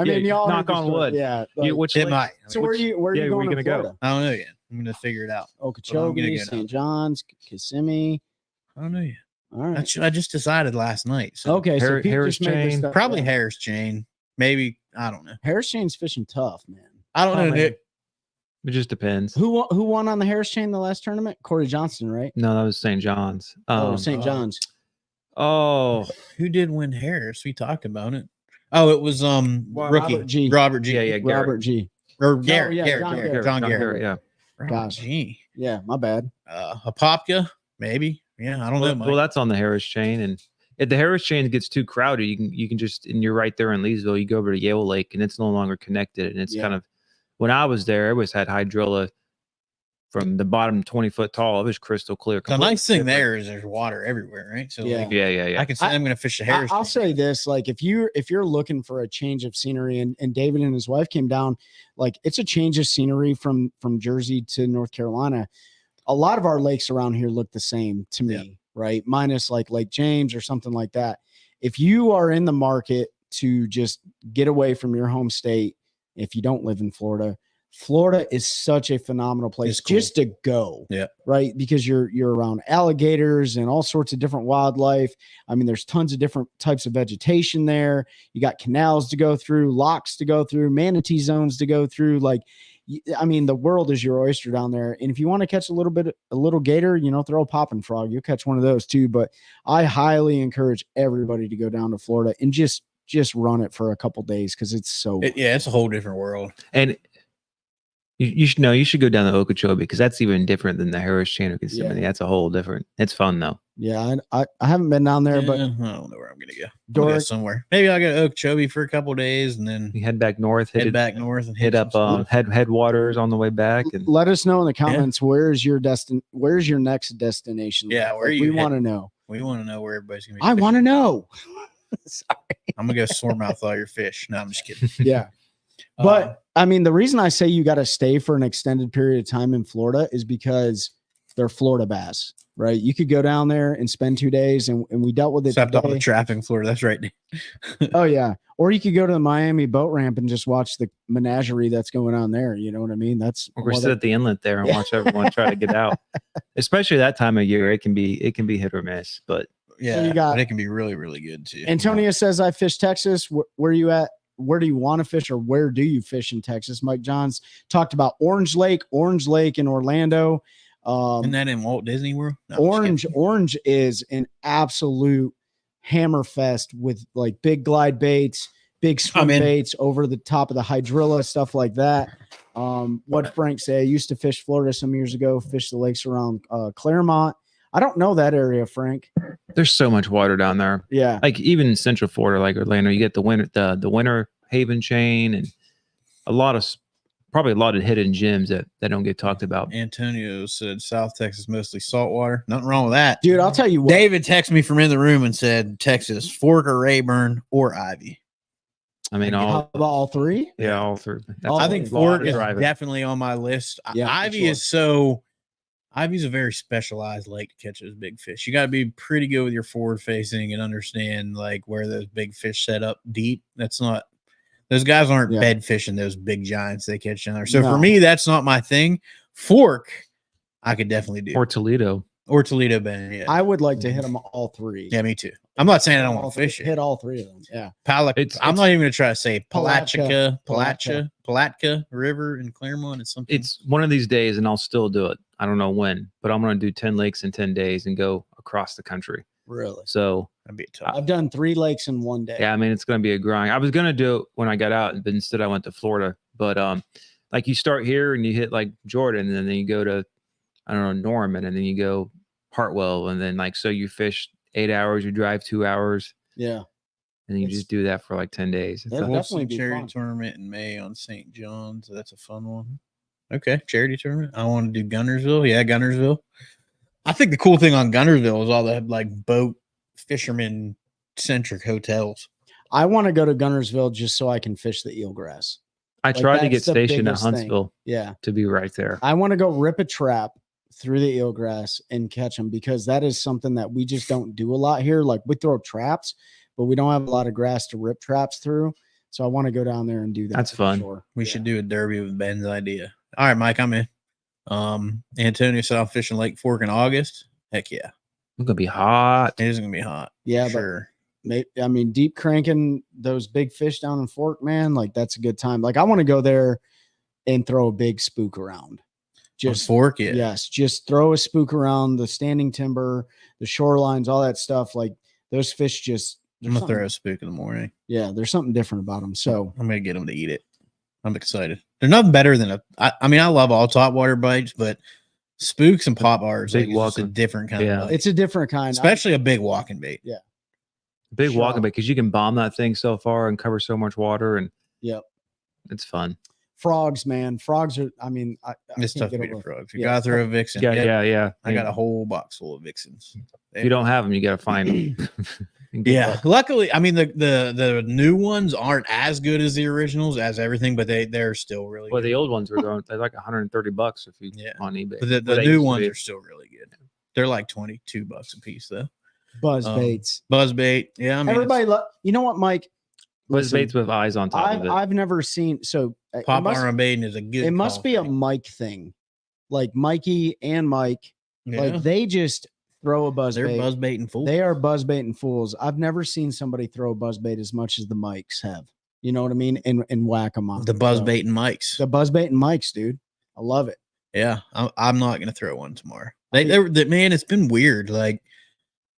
mean, y'all knock on wood. Yeah. Which it might. So where are you going to go? I don't know yet. I'm gonna figure it out. Okeechobee, St. John's, Kissimmee. I don't know yet. All right. I just decided last night. So. Okay. So Harris Chain, probably Harris Chain. Maybe I don't know. Harris Chain's fishing tough, man. I don't know. It just depends. Who won on the Harris Chain the last tournament? Corey Johnson, right? No, that was St. John's. St. John's. Oh, who did win Harris? We talked about it. Oh, it was rookie Robert G. Yeah, Robert G. Or Garrett. John Garrett. Yeah. Gosh. G. Yeah, my bad. Apopka, maybe. Yeah, I don't know. Well, that's on the Harris Chain, and if the Harris Chain gets too crowded, you can just, and you're right there in Leesville, you go over to Yale Lake, and it's no longer connected, and it's kind of, when I was there, it always had hydrilla from the bottom 20-foot tall. It was crystal clear. The nice thing there is there's water everywhere, right? So yeah. I can say I'm going to fish the Harris. I'll say this, like if you're looking for a change of scenery, and David and his wife came down, like it's a change of scenery from Jersey to North Carolina. A lot of our lakes around here look the same to me, right? Minus like Lake James or something like that. If you are in the market to just get away from your home state, if you don't live in Florida, Florida is such a phenomenal place just to go. Yeah. Right. Because you're around alligators and all sorts of different wildlife. I mean, there's tons of different types of vegetation there. You got canals to go through, locks to go through, manatee zones to go through. Like, I mean, the world is your oyster down there. And if you want to catch a little gator, throw a popping frog, you'll catch one of those too. But I highly encourage everybody to go down to Florida and just run it for a couple days, because it's so it's a whole different world. And you should go down to Okeechobee, because that's even different than the Harris Chain or Kissimmee. That's a whole different. It's fun though. Yeah, I haven't been down there, but I don't know where I'm gonna go. I'll go somewhere. Maybe I'll go to Okeechobee for a couple of days, and then you head back north. Head back north and hit up headwaters on the way back. And let us know in the comments where's your next destination. Yeah, where you? We want to know. We want to know where everybody's gonna be. I want to know. Sorry, I'm gonna go sore mouth all your fish. No, I'm just kidding. Yeah. But I mean, the reason I say you got to stay for an extended period of time in Florida is because they're Florida bass. right? You could go down there and spend 2 days, and we dealt with it. Except all the today. traffic in Florida. That's right. Oh yeah. Or you could go to the Miami boat ramp and just watch the menagerie that's going on there. You know what I mean? That's Or sit at the inlet there and watch everyone try to get out. Especially that time of year, it can be hit or miss. But Yeah, So you got- but it can be really, really good too. Antonio says, I fish Texas. Where are you at? Where do you want to fish, or where do you fish in Texas? Mike Johns talked about Orange Lake in Orlando. Isn't that in Walt Disney World? No, I'm just kidding. Orange is an absolute hammer fest with like big glide baits, big swim in. baits over the top of the hydrilla, stuff like that. What Frank say? I used to fish Florida some years ago, fish the lakes around Claremont. I don't know that area, Frank. there's so much water down there. Yeah. Like even in Central Florida, like Orlando, you get the winter haven chain and probably a lot of hidden gems that don't get talked about. Antonio said South Texas mostly saltwater. Nothing wrong with that. Dude, I'll tell you what. David texted me from in the room and said Texas, Fork or Rayburn or Ivy. I mean, How about all three? yeah, all three. I think a lot Fork of is driving. definitely on my list. Yeah, for Ivy sure. Ivy's a very specialized lake to catch those big fish. You got to be pretty good with your forward facing and understand like where those big fish set up deep. Those guys aren't bed fishing those big giants they catch down there. So for me, that's not my thing. Fork, I could definitely do. Or Toledo. Or Toledo Bend. Yeah. I would like to hit them all three. Yeah, me too. I'm not saying I don't want to fish it. Hit all three of them. Yeah. I'm not even going to try to say Palatka. Palatka River in Claremont. It's something. It's one of these days, and I'll still do it. I don't know when, but I'm going to do 10 lakes in 10 days and go across the country. Really? So That'd be tough. I've done 3 lakes in one day. yeah, I mean, it's going to be a grind. I was going to do it when I got out, but instead I went to Florida. But like you start here and you hit like Jordan, and then you go to, I don't know, Norman, and then you go Hartwell, and then like, so you fish 8 hours, you drive 2 hours, Yeah. and you just do that for like 10 days. It's That'd a- definitely be charity fun. tournament in May on St. John's. That's a fun one. Okay, charity tournament. I want to do Gunnersville. Yeah, Gunnersville. I think the cool thing on Gunnersville is all the like boat fisherman centric hotels. I want to go to Gunnersville just so I can fish the eelgrass. I tried to get that's the stationed at biggest thing. Huntsville Yeah. to be right there. I want to go rip a trap through the eelgrass and catch them, because that is something that we just don't do a lot here. Like we throw traps, but we don't have a lot of grass to rip traps through. So I want to go down there and do that. That's for fun. Sure. We should do a derby with Ben's idea. All right, Mike, I'm in. Antonio South fishing Lake Fork in August. Heck yeah. It's gonna be hot. It is gonna be hot. Yeah, sure. I mean, deep cranking those big fish down in Fork, man, like that's a good time. Like I want to go there and throw a big spook around. Just Fork, yeah. Yes, just throw a spook around the standing timber, the shorelines, all that stuff. Like those fish just. I'm gonna throw a spook in the morning. Yeah, there's something different about them. So I'm gonna get them to eat it. I'm excited. They're nothing better than I mean, I love all topwater bites, but spooks and pop bars Big like, it's just a walking. different kind Yeah. of bite. it's a different kind. Especially a big walking bait. Big Sure. walking bait, because you can bomb that thing so far and cover so much water, and Yep. it's fun. Frogs, man. Frogs are. I mean, I It's can't tough to get beat a over- frog. You Yeah, gotta throw a vixen. Yeah. I got a whole box full of vixens. If you don't have them, you got to find them. Yeah, luckily, I mean the new ones aren't as good as the originals as everything, but they're still really Well, good. the old ones were going. They're like $130 if you on eBay. But the Well, they new used to ones be. are still really good. They're like $22 a piece though. buzz baits. Buzz bait, yeah. I mean, Everybody, you know what, Mike? Buzz Listen, baits with eyes on top of it. I've never seen. So it pop must, iron baiting is a good. it must call be a thing. Mike thing, like Mikey and Mike. Yeah. Like they just throw a buzz They're bait. buzz baiting full. They are buzz baiting fools. I've never seen somebody throw a buzz bait as much as the Mikes have. You know what I mean? And whack them on The buzz baiting mics. The buzz baiting Mikes, dude. I love it. Yeah, I'm not gonna throw one tomorrow. Man, it's been weird. Like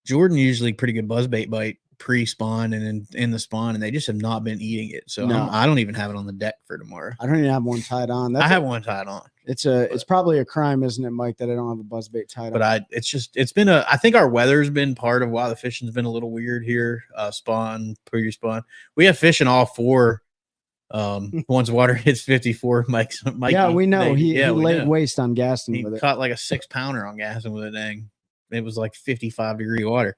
Jordan usually pretty good buzz bite pre-spawn and in the spawn, and they just have not been eating it. So No. I don't even have it on the deck for tomorrow. I don't even have one tied on. I have one tied on, It's probably a crime, isn't it, Mike, that I don't have a buzz bait tied but on? it's been I think our weather's been part of why the fishing's been a little weird here. Spawn, pre-spawn. We have fish in all four. Once water hits 54, Mike's Yeah, we know. He we laid know. waste on Gaston He with it. caught like a 6-pounder on Gaston with it. Dang, it was like 55-degree water.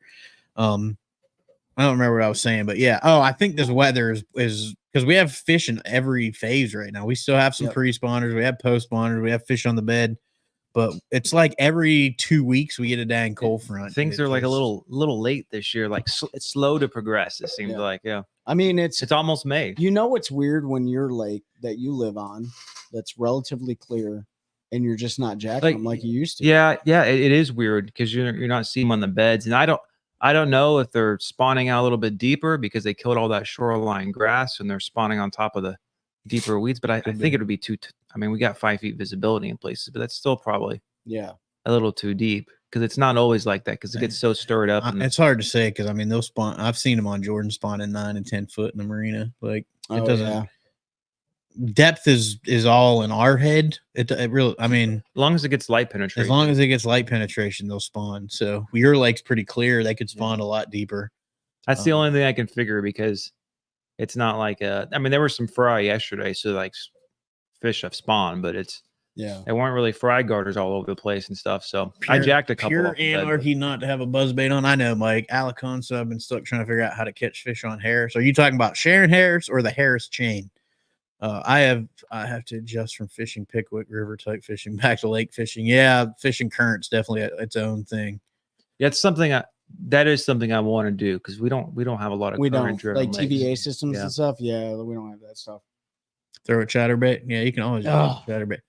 I don't remember what I was saying, but yeah. Oh, I think this weather is because we have fish in every phase right now. We still have some Yep. pre-spawners, we have post-spawners, we have fish on the bed. but it's like every 2 weeks we get a dang cold front. Things are like a little late this year. Like it's slow to progress. It seems like, yeah. I mean, it's almost May. You know what's weird when your lake that you live on that's relatively clear and you're just not jacking them like you used to. Yeah, it is weird because you're not seeing them on the beds, and I don't know if they're spawning out a little bit deeper because they killed all that shoreline grass and they're spawning on top of the deeper weeds. But I think it would be too. I mean, we got 5 feet visibility in places, but that's still probably a little too deep because it's not always like that because it gets so stirred up. It's hard to say because I mean they'll spawn. I've seen them on Jordan spawning 9 and 10 foot in the marina. Like it doesn't. Yeah. Depth is all in our head. It really. I mean, as long as it gets light penetration. As long as it gets light penetration, they'll spawn. So your lake's pretty clear. They could spawn a lot deeper. That's the only thing I can figure because it's not like I mean, there were some fry yesterday, so like fish have spawned, but they weren't really fry garters all over the place and stuff. So I jacked a couple. Pure anarchy not to have a buzzbait on. I know, Mike. Aliconsa, I've been stuck trying to figure out how to catch fish on Harris. Are you talking about Sharon Harris or the Harris chain? I have to adjust from fishing Pickwick River type fishing back to lake fishing. Yeah, fishing current's definitely its own thing. Yeah, it's something that is something I want to do because we don't have a lot of current driven like TVA systems and stuff. Yeah, we don't have that stuff. Throw a chatterbait. Yeah, you can always throw a chatterbait.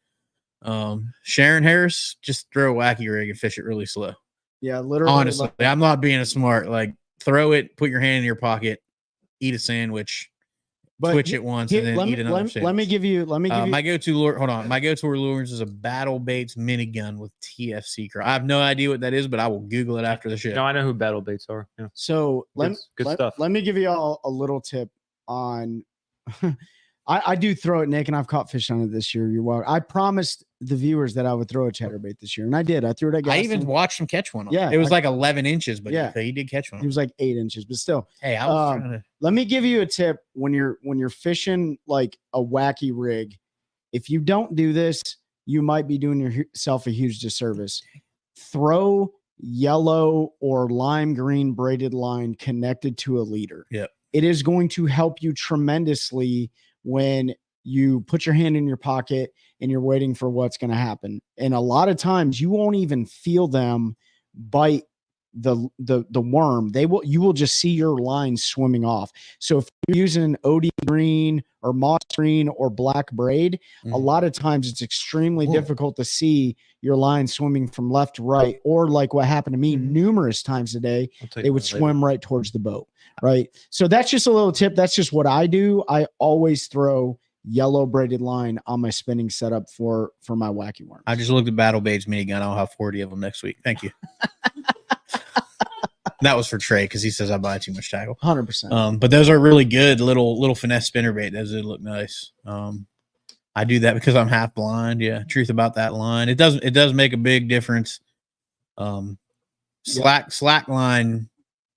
Sharon Harris, just throw a wacky rig and fish it really slow. Yeah, literally. Honestly, I'm not being a smart. Like throw it, put your hand in your pocket, eat a sandwich. Twitch it once and then eat another sandwich. Let me give you my go-to lure. Hold on. My go-to lures is a Battle Baits minigun with TFC crawl. I have no idea what that is, but I will Google it after the show. No, I know who Battle Baits are. Yeah. So good stuff. Let me give you all a little tip on I do throw it, Nick, and I've caught fish on it this year. You're welcome. I promised the viewers that I would throw a chatterbait this year, and I did. I threw it at Gaston. I even watched him catch one. It was like 11 inches, but he did catch one. He was like 8 inches, but still. Hey, I was trying to... Let me give you a tip when you're fishing like a wacky rig. If you don't do this, you might be doing yourself a huge disservice. Throw yellow or lime green braided line connected to a leader. Yep. It is going to help you tremendously when you put your hand in your pocket and you're waiting for what's going to happen. And a lot of times you won't even feel them bite the worm. You will just see your line swimming off. So if you're using OD green or moss green or black braid, a lot of times it's extremely difficult to see your line swimming from left to right, or like what happened to me numerous times a day, they would swim right towards the boat. Right. So that's just a little tip. That's just what I do. I always throw yellow braided line on my spinning setup for my wacky worms. I just looked at Battle Baits minigun. I'll have 40 of them next week. Thank you. That was for Trey because he says I buy too much tackle. 100%. But those are really good little finesse spinnerbait. Those would look nice. I do that because I'm half blind. Yeah, truth about that line. It does make a big difference. Slack line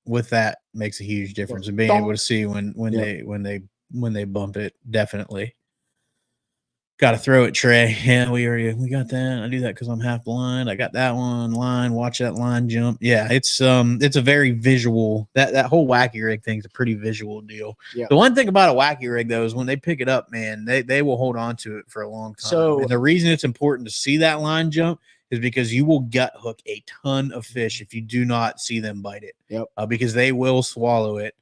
with that makes a huge difference in being able to see when they bump it. Definitely. Got to throw it, Trey. Yeah, we got that. I do that because I'm half blind. I got that one line. Watch that line jump. Yeah, it's a very visual. That whole wacky rig thing's a pretty visual deal. Yeah. The one thing about a wacky rig though is when they pick it up, man, they will hold on to it for a long time. So and the reason it's important to see that line jump is because you will gut hook a ton of fish if you do not see them bite it. Yep. Because they will swallow it,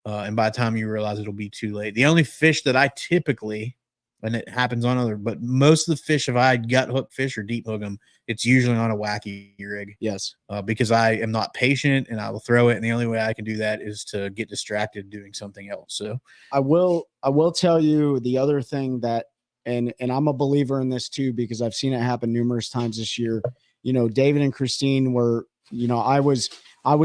and by the time you realize it'll be too late. The only fish that I typically, and it happens on but most of the fish, if I gut hook fish or deep hook them, it's usually on a wacky rig. Yes. Because I am not patient and I will throw it, and the only way I can do that is to get distracted doing something else. So I will tell you the other thing that. And I'm a believer in this too, because I've seen it happen numerous times this year. You know, David and Christine were, I was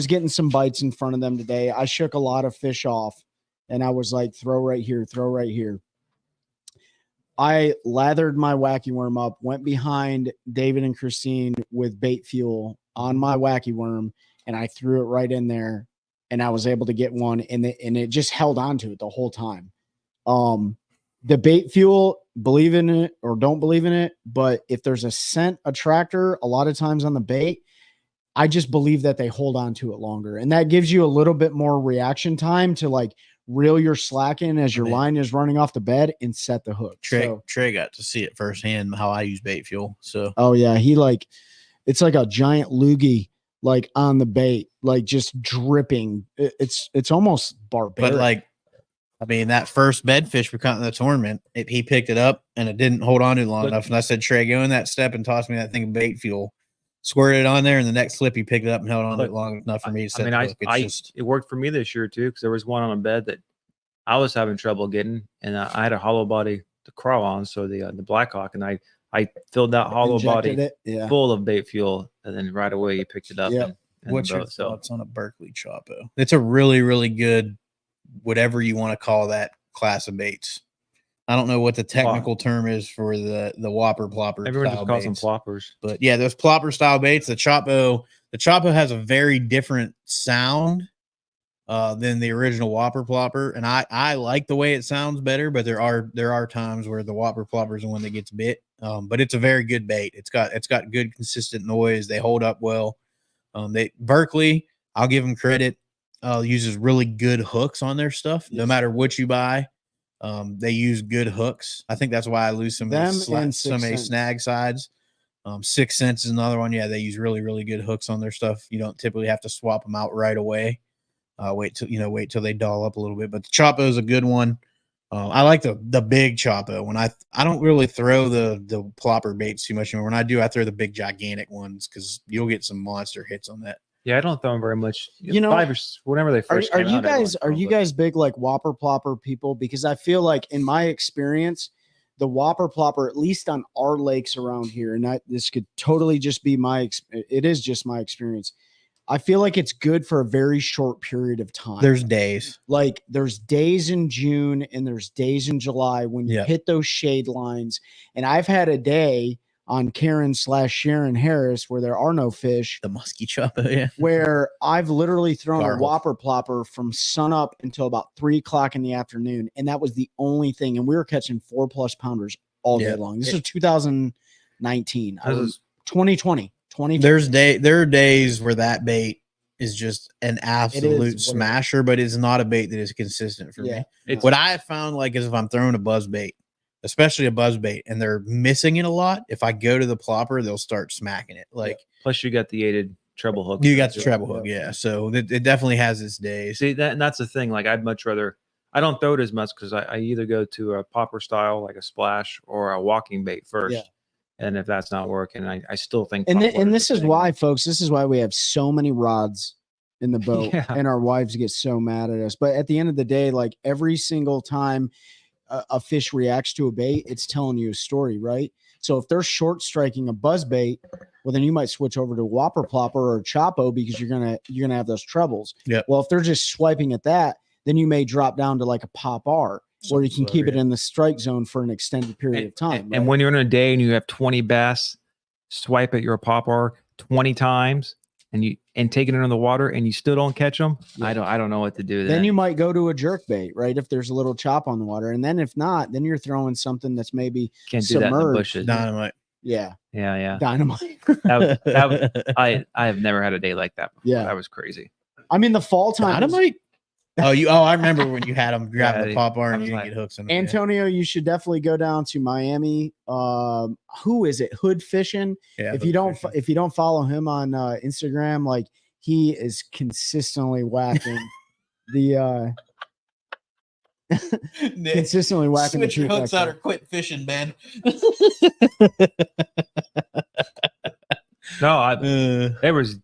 getting some bites in front of them today. I shook a lot of fish off and I was like, throw right here, throw right here. I lathered my wacky worm up, went behind David and Christine with bait fuel on my wacky worm, and I threw it right in there, and I was able to get one, and it just held on to it the whole time. The bait fuel, believe in it or don't believe in it, but if there's a scent attractor, a lot of times on the bait, I just believe that they hold on to it longer. And that gives you a little bit more reaction time to like reel your slack in as your I mean, line is running off the bed and set the hook. Trey got to see it firsthand how I use bait fuel. So oh yeah, it's like a giant loogie like on the bait, like just dripping. It's almost barbaric. but like, I mean, that first bedfish we caught in the tournament, he picked it up and it didn't hold on to long enough. And I said, Trey, go in that step and toss me that thing of bait fuel. Squirted it on there, and the next flip he picked it up and held on to it long enough for me to set the hook. It worked for me this year too, because there was one on a bed that I was having trouble getting, and I had a hollow body to crawl on, so the Blackhawk, and I filled that hollow body full of bait fuel, and then right away you picked it up. Yep. What's your thoughts on a Berkeley Chopo? It's a really, really good, whatever you want to call that class of baits. I don't know what the technical term is for the whopper plopper. Everyone just calls them ploppers. But yeah, those plopper style baits. The Chopo has a very different sound than the original whopper plopper, and I like the way it sounds better. But there are times where the whopper plopper is the one that gets bit. But it's a very good bait. It's got good consistent noise. They hold up well. Berkeley, I'll give them credit. Uses really good hooks on their stuff. No matter what you buy, they use good hooks. I think that's why I lose some of the snag sides. 6 cents is another one. Yeah, they use really, really good hooks on their stuff. You don't typically have to swap them out right away. Wait till they dull up a little bit. But the Chopo is a good one. I like the big Chopo. When I don't really throw the plopper baits too much anymore. When I do, I throw the big gigantic ones because you'll get some monster hits on that. Yeah, I don't throw them very much. Whenever they first are you guys big like whopper plopper people? Because I feel like in my experience, the whopper plopper, at least on our lakes around here, and this could totally just be it is just my experience. I feel like it's good for a very short period of time. There's days. Like there's days in June and there's days in July when you hit those shade lines. And I've had a day on Karen/Sharon Harris where there are no fish. The musky Chopo, yeah. Where I've literally thrown a whopper plopper from sun up until about 3 o'clock in the afternoon. And that was the only thing. And we were catching 4+ pounders all day long. This was 2019. I was 2020. There are days where that bait is just an absolute smasher, but it's not a bait that is consistent for me. What I have found is if I'm throwing a buzz bait, especially a buzz bait, and they're missing it a lot, if I go to the plopper, they'll start smacking it. Plus you got the aided treble hook. You got the treble hook, yeah. So it definitely has its days. See and that's the thing. Like I'd much rather. I don't throw it as much because I either go to a popper style like a splash or a walking bait first. Yeah. And if that's not working, I still think. And this is why, folks, this is why we have so many rods in the boat and our wives get so mad at us. But at the end of the day, like every single time a fish reacts to a bait, it's telling you a story, right? So if they're short striking a buzz bait, well, then you might switch over to whopper plopper or Chopo because you're gonna have those troubles. Yeah. Well, if they're just swiping at that, then you may drop down to like a pop R. Where you can keep it in the strike zone for an extended period of time. And when you're in a day and you have 20 bass swipe at your popper 20 times and take it into the water and you still don't catch them, I don't know what to do. Then you might go to a jerk bait, right? If there's a little chop on the water, and then if not, then you're throwing something that's maybe can't do that in the bushes. Dynamite. Yeah. Dynamite. I have never had a day like that before. That was crazy. I mean, the fall time. Dynamite. I remember when you had them grabbing the pop bar and you didn't get hooks in them. Antonio, you should definitely go down to Miami. Who is it? Hood Fishing. Yeah, if you don't follow him on Instagram, like he is consistently whacking the consistently whacking Switch your hooks out or quit fishing, man. No, there was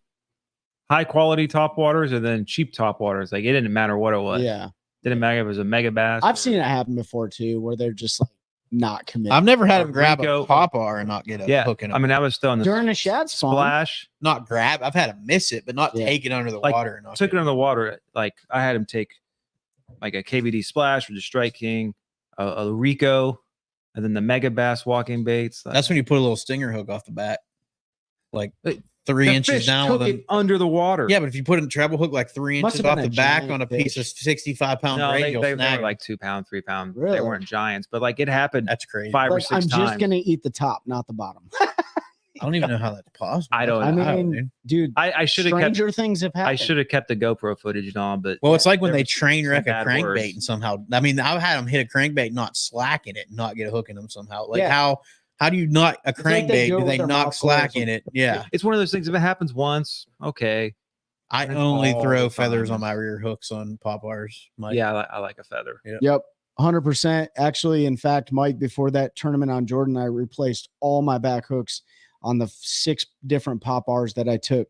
high quality top waters and then cheap top waters. Like it didn't matter what it was. Yeah. Didn't matter if it was a mega bass. I've seen it happen before too, where they're just like not committed. I've never had him grab a popper and not get a hook in him. I mean, I was still on the during a shad splash. Not grab. I've had him miss it, but not take it under the water. And took it under the water. Like I had him take like a KVD splash or the Strike King, a Rico, and then the mega bass walking baits. That's when you put a little stinger hook off the back. Like 3 inches down with it under the water. Yeah, but if you put a treble hook like 3 inches off the back on a piece of 65-pound braid, they were like 2 pound, 3 pound. Really? They weren't giants, but like it happened. That's crazy. 5 or 6 times. I'm just gonna eat the top, not the bottom. I don't even know how that's possible. I don't I know. mean, dude, I should have kept. stranger things have happened. I should have kept the GoPro footage and all, but Well, it's like when there they was train some wreck a bad crankbait words. and somehow. I mean, I've had them hit a crankbait, not slacking it, not get a hook in them somehow. Like Yeah. how do you not a It's like they crankbait? do it Do with they their knock mouth slack closed. in it? Yeah. It's one of those things. If it happens once, okay. I That's only all throw the feathers time. on my rear hooks on Popeyes. Mike. Yeah, I like a feather. Yep. 100%. Actually, in fact, Mike, before that tournament on Jordan, I replaced all my back hooks on the 6 different pop R's that I took.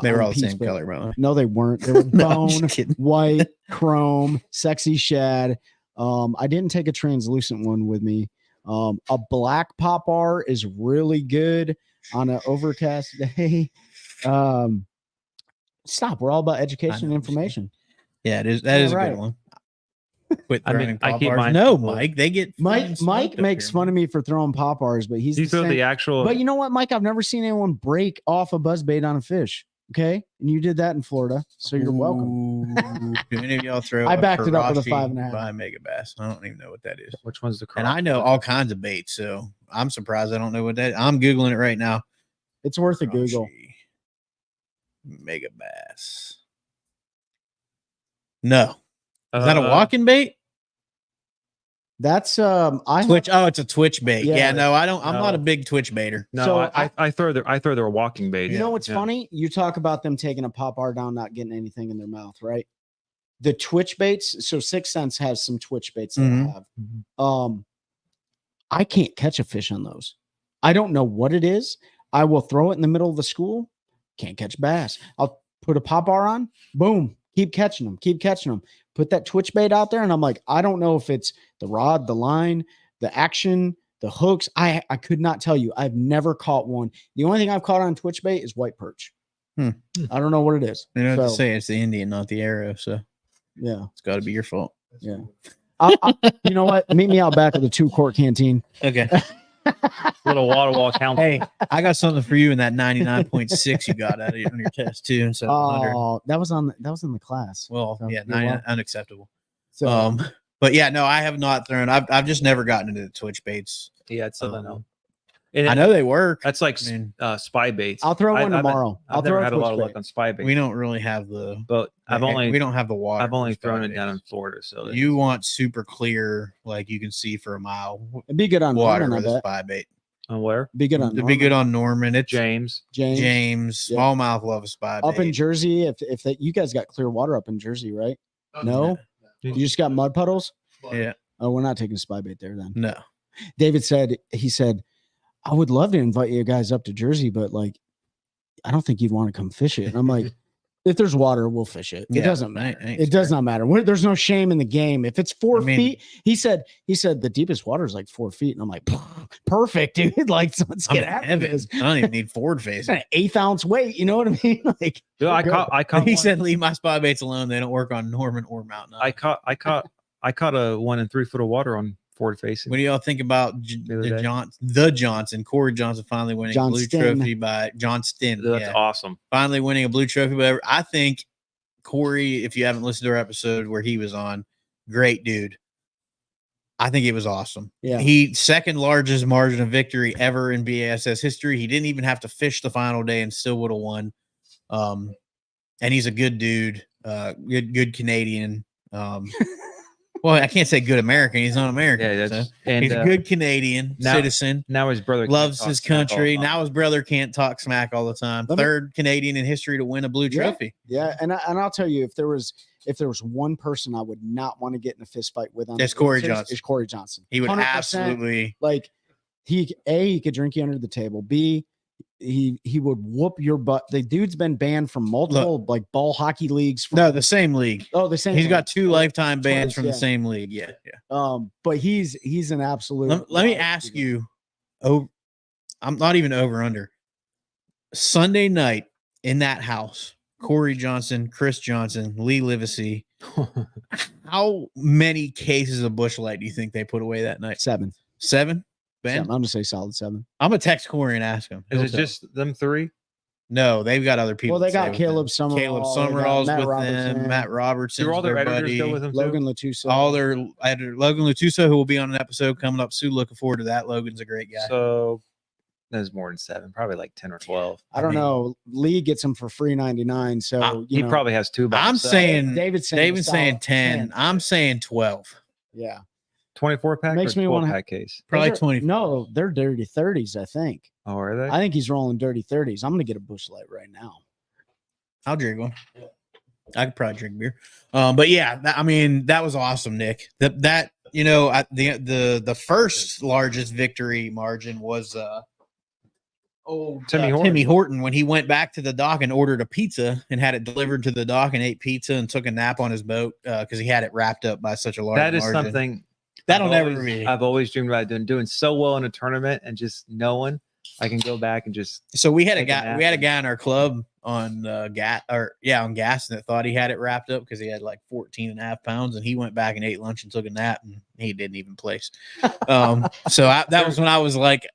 They were on all the same Pete's Boat. color, by the way. No, they weren't. They were No, I'm bone, just kidding. white, chrome, sexy shad. I didn't take a translucent one with me. A black pop R is really good on an overcast day. Stop. We're all about education and information. Yeah, it is. That is a Right. good one. Quit I mean, throwing I keep Pop-Rs. mine No, simple. Mike. They get Mike makes fun of me for throwing pop R's, but he's Do you the throw same- the actual? But you know what, Mike? I've never seen anyone break off a buzz bait on a fish. Okay, and you did that in Florida, so you're welcome. Do any of y'all throw? I a backed it up with a Karachi 5.5. by Mega Bass. I don't even know what that is. Which one's the? And I know all kinds of baits, so I'm surprised I don't know what that is. I'm googling it right now. It's worth a Google. Karachi Mega Bass. No, is that a walking bait? That's I Twitch. Oh, it's a twitch bait. Yeah. Yeah, no, I don't. I'm No. not a big twitch baiter. No, So I throw their walking bait. You know what's Yeah. funny? You talk about them taking a pop R down, not getting anything in their mouth, right? The twitch baits. So Sixth Sense has some twitch baits that Mhm. I have. I can't catch a fish on those. I don't know what it is. I will throw it in the middle of the school. Can't catch bass. I'll put a pop R on. Boom. Keep catching them. Keep catching them. Put that twitch bait out there, and I'm like, I don't know if it's the rod, the line, the action, the hooks. I could not tell you. I've never caught one. The only thing I've caught on twitch bait is white perch. I don't know what it is. You know what to So, say? It's the Indian, not the arrow. So yeah. it's got to be your fault. Yeah. You know what? Meet me out back at the 2-quart canteen. Okay. Little water wall count. Hey, I got something for you in that 99.6 you got out of on your test too. So Oh, that was in the class. well, So, yeah, you're 99 welcome. unacceptable. So But yeah, no, I have not thrown. I've just never gotten into the twitch baits. Yeah, it's something Um, else. And I know they work. that's like I mean, spy baits. I'll throw one I've tomorrow. I'll never throw had a lot of twitch luck on spy baits. we don't really have the. but we don't have the water. I've only for spy thrown it baits. down in Florida. So You want super clear, like you can see for a mile It'd be good on water Norman, I with a bet. spy bait. on where? Be good on To be good on Norman, it's James. James. James Yeah. smallmouth love a spy Up bait. in Jersey, if that you guys got clear water up in Jersey, right? No, Yeah. you just got mud puddles. Yeah, Oh, we're not taking spy bait there then. no. David said he said, I would love to invite you guys up to Jersey, but like, I don't think you'd want to come fish it. And I'm like, if there's water, we'll fish it. It Yeah, doesn't I matter. ain't It does not matter. There's no shame in the game. If it's 4 I mean- feet, he said the deepest water is like 4 feet. And I'm like, perfect, dude. Like, let's I'm get in after heaven. this. I don't even need forward It's facing. an 1/8 ounce weight. You know what I mean? Like, Dude, I good. caught He one- said, "Leave my spy baits alone. They don't work on Norman or Mountain." I caught a 1 in 3 foot of water on forward facing. What do y'all think about The other day? the Johnson? Corey Johnson finally winning a blue Johnston. trophy by Johnston. That's Yeah. awesome. Finally winning a blue trophy. Whatever. I think Corey, if you haven't listened to our episode where he was on, great dude. I think it was awesome. yeah. He second largest margin of victory ever in BASS history. He didn't even have to fish the final day and still would have won. And he's a good dude, good Canadian. Well, I can't say good American. He's not American. Yeah, so that's and he's a good Canadian now- citizen. now his brother can't Loves talk his smack all the country. time. Now his brother can't talk smack all the time. Let me- Third Canadian in history to win a blue Yeah. trophy. Yeah, and I'll tell you, if there was one person I would not want to get in a fist fight with on It's the Corey Outours, Johnson. Is Corey Johnson. He would 100%. absolutely. Like he could drink you under the table. B, he would whoop your butt. The dude's been banned from multiple like ball hockey leagues. No, the same league. Oh, the same. He's league. got 2 lifetime bans Twice, from yeah. the same league. Yeah, yeah. But he's an absolute. Let me ask you. Oh, I'm not even over under. Sunday night in that house, Corey Johnson, Chris Johnson, Lee Livesey. How many cases of Busch Light do you think they put away that night? 7. 7? Ben, 7. I'm gonna say solid 7. I'm gonna text Corey and ask him. Is He'll it tell. just them 3? No, they've got other people. Well, they to stay got with Caleb them. Summerall. Caleb they got Summerall's Matt with Robertson, them. Matt Robertson. Do all their editors go with them too? Logan Latusa. All their editor, Logan Latuso, who will be on an episode coming up soon. Looking forward to that. Logan's a great guy. So There's more than 7, probably like 10 or 12. I don't know. Lee gets them for free 99. So He probably has 2. By I'm himself. saying David's saying 10. 10. I'm saying 12. Yeah. 24 pack Makes or me 12 wanna- pack case. Probably Those are- 20. No, they're dirty 30s, I think. Oh, are they? I think he's rolling dirty 30s. I'm gonna get a Busch Light right now. I'll drink one. I could probably drink beer. But yeah, I mean, that was awesome, Nick. That the first largest victory margin was Timmy Horton when he went back to the dock and ordered a pizza and had it delivered to the dock and ate pizza and took a nap on his boat because he had it wrapped up by such a large That is margin. something That'll never be. I've always dreamed about doing so well in a tournament and just knowing I can go back and just. So we had a take guy. We had a guy in our club on gas that thought he had it wrapped up because he had like 14 and a half pounds, and he went back and ate lunch and took a nap, and he didn't even place. That was when I was like,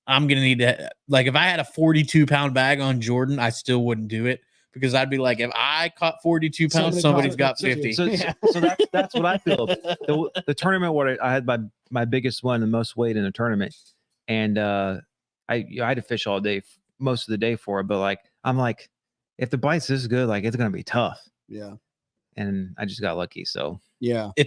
I'm gonna need to, like, if I had a 42-pound bag on Jordan, I still wouldn't do it because I'd be like, if I caught 42 pounds, somebody's got 50. So that's what I feel. The tournament where I had my biggest one, the most weight in a tournament, and I had to fish all day, most of the day for it. But like, I'm like, if the bite's this good, like it's gonna be tough. Yeah. And I just got lucky. So yeah, I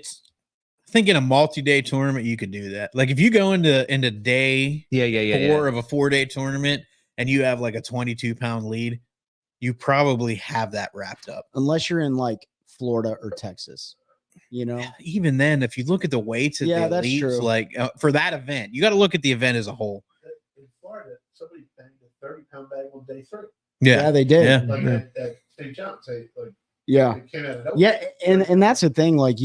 think in a multi-day tournament you could do that. Like if you go into day 4 of a 4-day tournament and you have like a 22-pound lead, you probably have that wrapped up. Unless you're in like Florida or Texas, you know. Even then, if you look at the weights at the that's elites, true. like for that event, you got to look at the event as a whole. In Florida, somebody banged a 30-pound bag on day 3. Yeah, they did. Yeah. Like at St. John's, like Yeah. it came out of nowhere. Yeah, and that's the thing. Like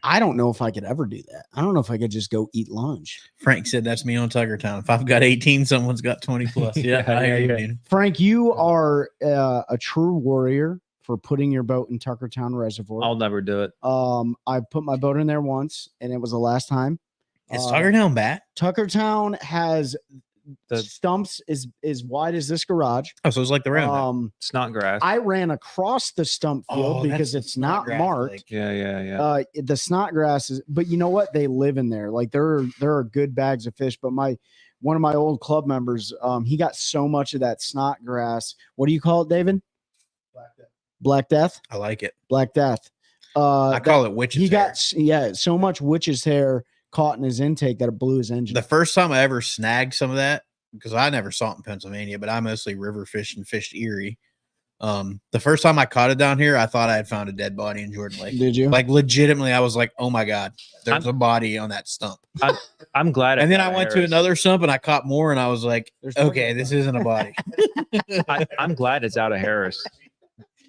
I don't know if I could ever do that. I don't know if I could just go eat lunch. Frank said that's me on Tiger Town. If I've got 18, someone's got 20 plus. Yeah, I hear you, man. Frank, you are a true warrior for putting your boat in Tuckertown Reservoir. I'll never do it. I put my boat in there once, and it was the last time. Is Tiger Town bad? Tuckertown has the stumps as wide as this garage. Oh, so it's like the round. It's not grass. I ran across the stump field because it's not marked. Lake. Yeah. The snot grass is, but you know what? They live in there. Like there are good bags of fish. But one of my old club members, he got so much of that snot grass. What do you call it, David? Black Death. I like it. Black Death. I call it witch's hair. Got so much witch's hair caught in his intake that it blew his engine. The first time I ever snagged some of that, because I never saw it in Pennsylvania, but I mostly river fished and fished Erie. The first time I caught it down here, I thought I had found a dead body in Jordan Lake. Did you? Like legitimately, I was like, "Oh my god, there's a body on that stump." I'm glad. And then I went to another stump and I caught more, and I was like, There's "Okay, this isn't a body." I'm glad it's out of Harris.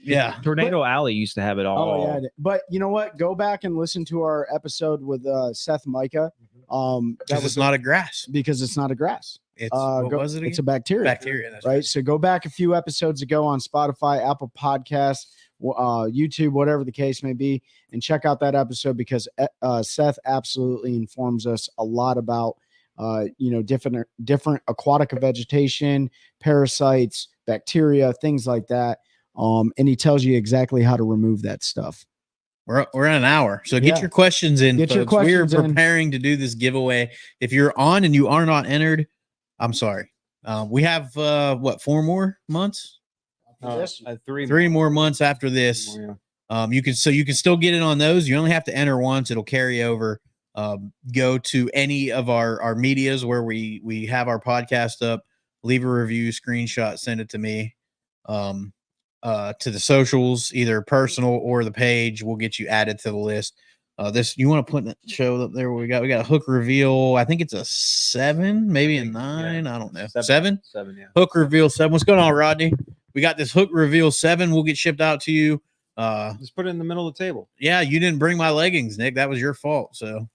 Yeah, Tornado Alley used to have it all. Oh yeah, but you know what? Go back and listen to our episode with Seth Micah. that was not a grass. Because it's not a grass. It's what was it again? It's a bacteria. Bacteria, that's right? So go back a few episodes ago on Spotify, Apple Podcasts, YouTube, whatever the case may be, and check out that episode because Seth absolutely informs us a lot about different aquatic vegetation, parasites, bacteria, things like that. And he tells you exactly how to remove that stuff. We're at an hour, so get your questions in. Get your folks. We are questions in. preparing to do this giveaway. If you're on and you are not entered, I'm sorry. We have 4 more months? 3 more months after this. You can still get it on those. You only have to enter once. It'll carry over. Go to any of our medias where we have our podcast up. Leave a review, screenshot, send it to me. To the socials, either personal or the page, we'll get you added to the list. You want to put that show up there? We got a hook reveal. I think it's a 7, maybe a 9. I don't know. 7. 7, yeah. Hook reveal 7. What's going on, Rodney? We got this hook reveal 7. We'll get shipped out to you. Just put it in the middle of the table. Yeah, you didn't bring my leggings, Nick. That was your fault. So,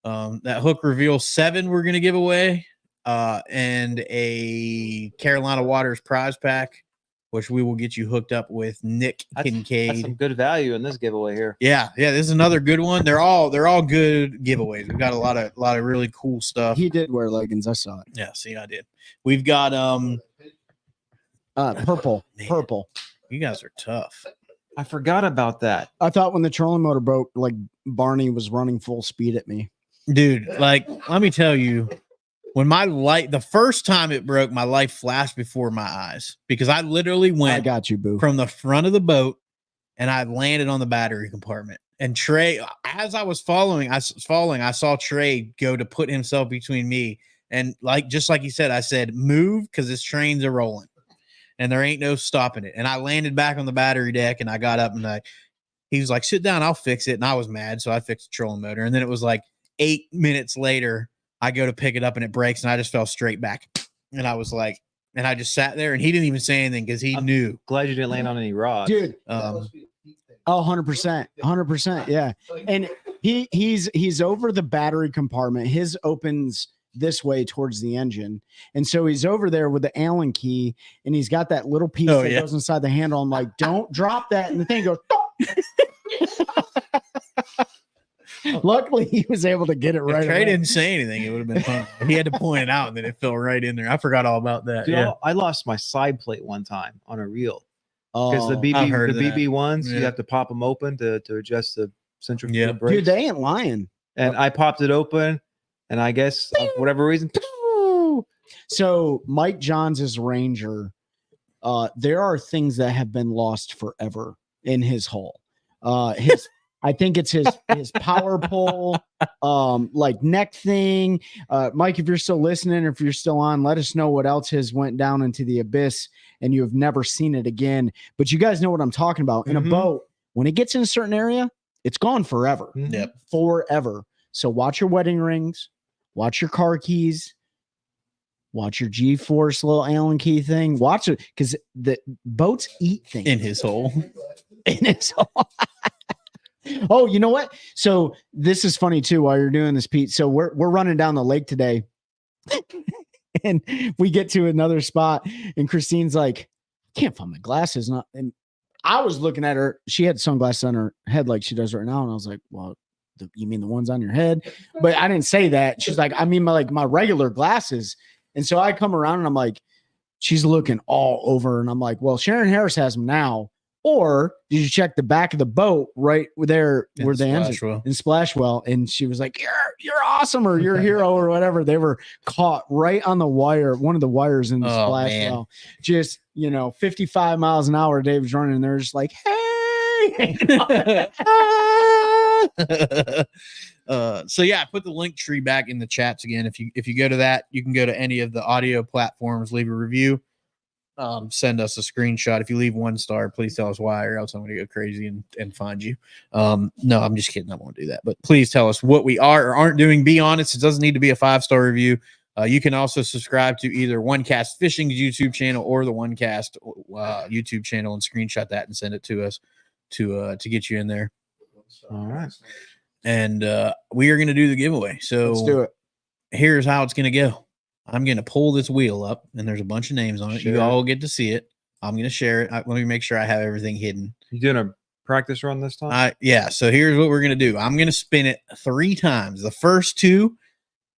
that hook reveal 7 we're gonna give away, and a Carolina Waters prize pack, which we will get you hooked up with Nick Kincaid. That's some good value in this giveaway here. Yeah, this is another good one. They're all good giveaways. We've got a lot of really cool stuff. He did wear leggings. I saw it. Yeah, see, I did. We've got purple. Man, Purple. you guys are tough. I forgot about that. I thought when the trolling motor boat, like Barney was running full speed at me. Dude, like, let me tell you, when my light, the first time it broke, my life flashed before my eyes because I literally I went got you, boo. from the front of the boat and I landed on the battery compartment. And Trey, as I was falling, I saw Trey go to put himself between me. And just like he said, I said, move because this trains are rolling and there ain't no stopping it. And I landed back on the battery deck and I got up and he was like, sit down, I'll fix it. And I was mad. So I fixed the trolling motor. And then it was like 8 minutes later, I go to pick it up and it breaks and I just fell straight back. And I was like, and I just sat there and he didn't even say anything because he knew. Glad you didn't land on any rods. Dude. 100%. 100%. Yeah. And he's over the battery compartment. His opens this way towards the engine. And so he's over there with the Allen key and he's got that little piece that goes inside the handle. I'm like, don't drop that. And the thing goes, luckily he was able to get it right. If Trey didn't say anything, it would have been fun. He had to point it out and then it fell right in there. I forgot all about that. Dude, yeah. I lost my side plate one time on a reel. Because the BB ones, you have to pop them open to adjust the centrifugal brakes. Dude, they ain't lying. And I popped it open, and I guess for whatever reason. So Mike Johns' Ranger, there are things that have been lost forever in his hull. I think it's his power pole, like neck thing. Mike, if you're still listening, or if you're still on, let us know what else has went down into the abyss and you have never seen it again. But you guys know what I'm talking about. In a boat, when it gets in a certain area, it's gone forever. Yep. Forever. So watch your wedding rings, watch your car keys, watch your G-force little Allen key thing. Watch it because the boats eat things in his hole. In his hole. Oh, you know what? So this is funny too. While you're doing this, Pete. So we're running down the lake today, and we get to another spot, and Christine's like, "I can't find my glasses." And I was looking at her. She had sunglasses on her head like she does right now, and I was like, "Well, you mean the ones on your head?" But I didn't say that. She's like, "I mean my regular glasses." And so I come around, and I'm like, she's looking all over, and I'm like, "Well, Sharon Harris has them now." Or did you check the back of the boat right there where the engine in Splashwell? And she was like, "You're awesome," or "You're a hero," or whatever. They were caught right on the wire, one of the wires in the Splashwell. Just 55 miles an hour. David's running, and they're just like, "Hey!" So yeah, I put the link tree back in the chats again. If you go to that, you can go to any of the audio platforms, leave a review. Send us a screenshot. If you leave 1 star, please tell us why, or else I'm going to go crazy and find you. No, I'm just kidding. I won't do that. But please tell us what we are or aren't doing. Be honest. It doesn't need to be a 5-star review. You can also subscribe to either One Cast Fishing's YouTube channel or the One Cast YouTube channel and screenshot that and send it to us to get you in there. All right. And we are going to do the giveaway. So let's do it. Here's how it's going to go. I'm going to pull this wheel up, and there's a bunch of names on it. You all get to see it. I'm going to share it. Let me make sure I have everything hidden. You doing a practice run this time? Yeah. So here's what we're going to do. I'm going to spin it 3 times. The first 2,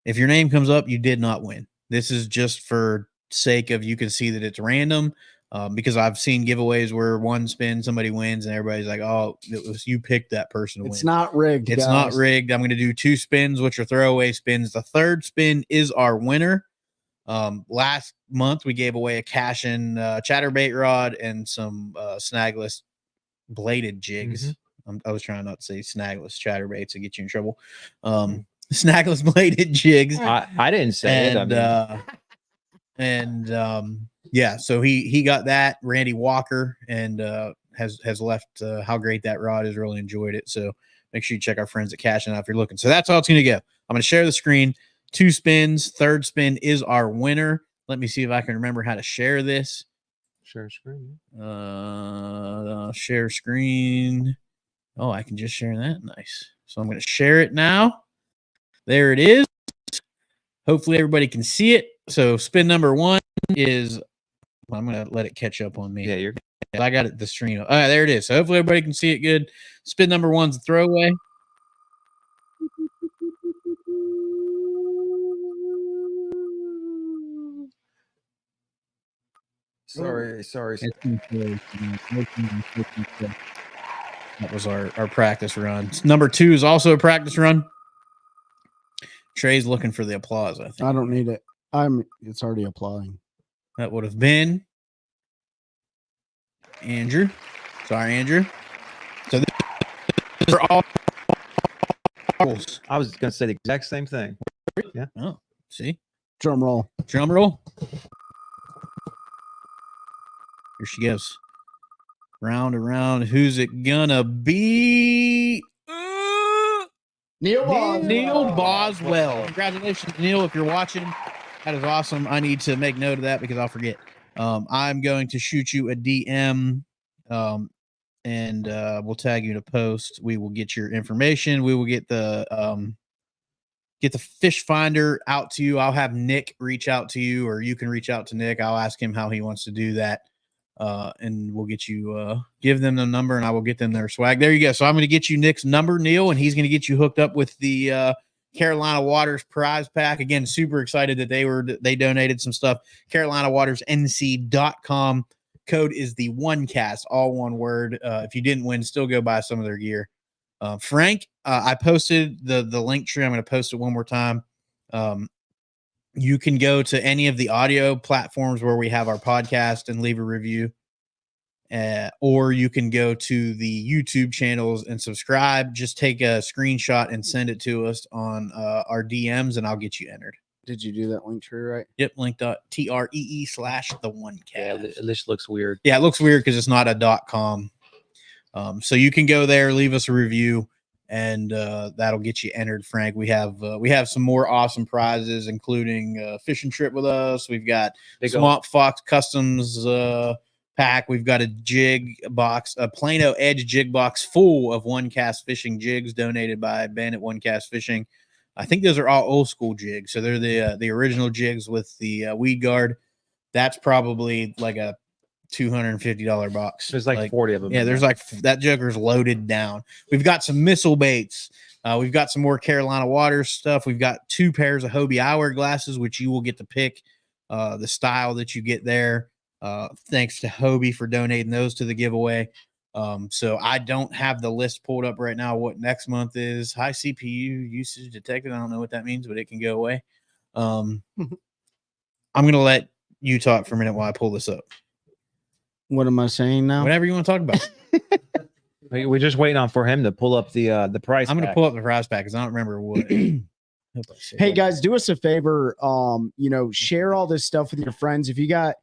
if your name comes up, you did not win. This is just for sake of you can see that it's random. Because I've seen giveaways where 1 spin, somebody wins, and everybody's like, "Oh, it was you picked that person to win." It's not rigged. It's not rigged. I'm going to do 2 spins, which are throwaway spins. The third spin is our winner. Last month we gave away a cash-in chatterbait rod and some snagless bladed jigs. I was trying not to say snagless chatterbaits to get you in trouble. Snagless bladed jigs. I didn't say it. Yeah, so he got that. Randy Walker and has left how great that rod is. Really enjoyed it. So make sure you check our friends at Cash Out if you're looking. So that's how it's going to go. I'm going to share the screen. 2 spins. Third spin is our winner. Let me see if I can remember how to share this. Share screen. Share screen. Oh, I can just share that. Nice. So I'm going to share it now. There it is. Hopefully everybody can see it. So spin number 1 is, I'm going to let it catch up on me. Yeah, you're good. I got it. The stream. All right, there it is. So hopefully everybody can see it good. Spin number 1's a throwaway. Sorry. That was our practice run. Number 2 is also a practice run. Trey's looking for the applause, I think. I don't need it. It's already applying. That would have been Andrew. Sorry, Andrew. So these are all. I was going to say the exact same thing. Yeah. Oh, see, Drum roll. drum roll. Here she goes. Round around. Who's it gonna be? Neil Boswell. Neil Boswell. Congratulations, Neil. If you're watching, that is awesome. I need to make note of that because I'll forget. I'm going to shoot you a DM, and we'll tag you in a post. We will get your information. We will get the fish finder out to you. I'll have Nick reach out to you, or you can reach out to Nick. I'll ask him how he wants to do that. And we'll get you give them the number, and I will get them their swag. There you go. So I'm going to get you Nick's number, Neil, and he's going to get you hooked up with the Carolina Waters prize pack. Again, super excited that they donated some stuff. CarolinaWatersNC.com. Code is the OneCast, all one word. If you didn't win, still go buy some of their gear. Frank, I posted the link tree. I'm going to post it one more time. You can go to any of the audio platforms where we have our podcast and leave a review. Or you can go to the YouTube channels and subscribe. Just take a screenshot and send it to us on our DMs, and I'll get you entered. Did you do that link tree right? Yep, link.tree/the1cast. Yeah, this looks weird. Yeah, it looks weird because it's not a .com. So you can go there, leave us a review, and that'll get you entered, Frank. We have some more awesome prizes, including fishing trip with us. We've got Swamp Fox Customs pack. We've got a jig box, a Plano Edge jig box full of OneCast fishing jigs donated by Ben at OneCast Fishing. I think those are all old school jigs, so they're the original jigs with the weed guard. That's probably like a $250 box. There's like 40 of them. Yeah, there's like that joker's loaded down. We've got some missile baits. We've got some more Carolina Waters stuff. We've got 2 pairs of Hobie hourglasses, which you will get to pick the style that you get there. Thanks to Hobie for donating those to the giveaway. So I don't have the list pulled up right now. What next month is high CPU usage detected. I don't know what that means, but it can go away. I'm going to let you talk for a minute while I pull this up. What am I saying now? Whatever you want to talk about. We're just waiting on for him to pull up the price. I'm going to pull up the prize pack because I don't remember what. Hey guys, do us a favor. Share all this stuff with your friends. If you got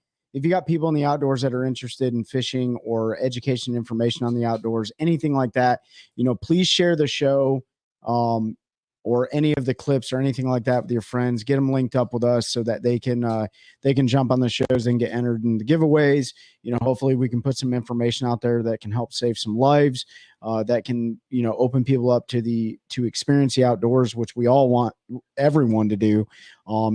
people in the outdoors that are interested in fishing or education information on the outdoors, anything like that, please share the show or any of the clips or anything like that with your friends. Get them linked up with us so that they can jump on the shows and get entered in the giveaways. Hopefully we can put some information out there that can help save some lives, that can, open people up to experience the outdoors, which we all want everyone to do.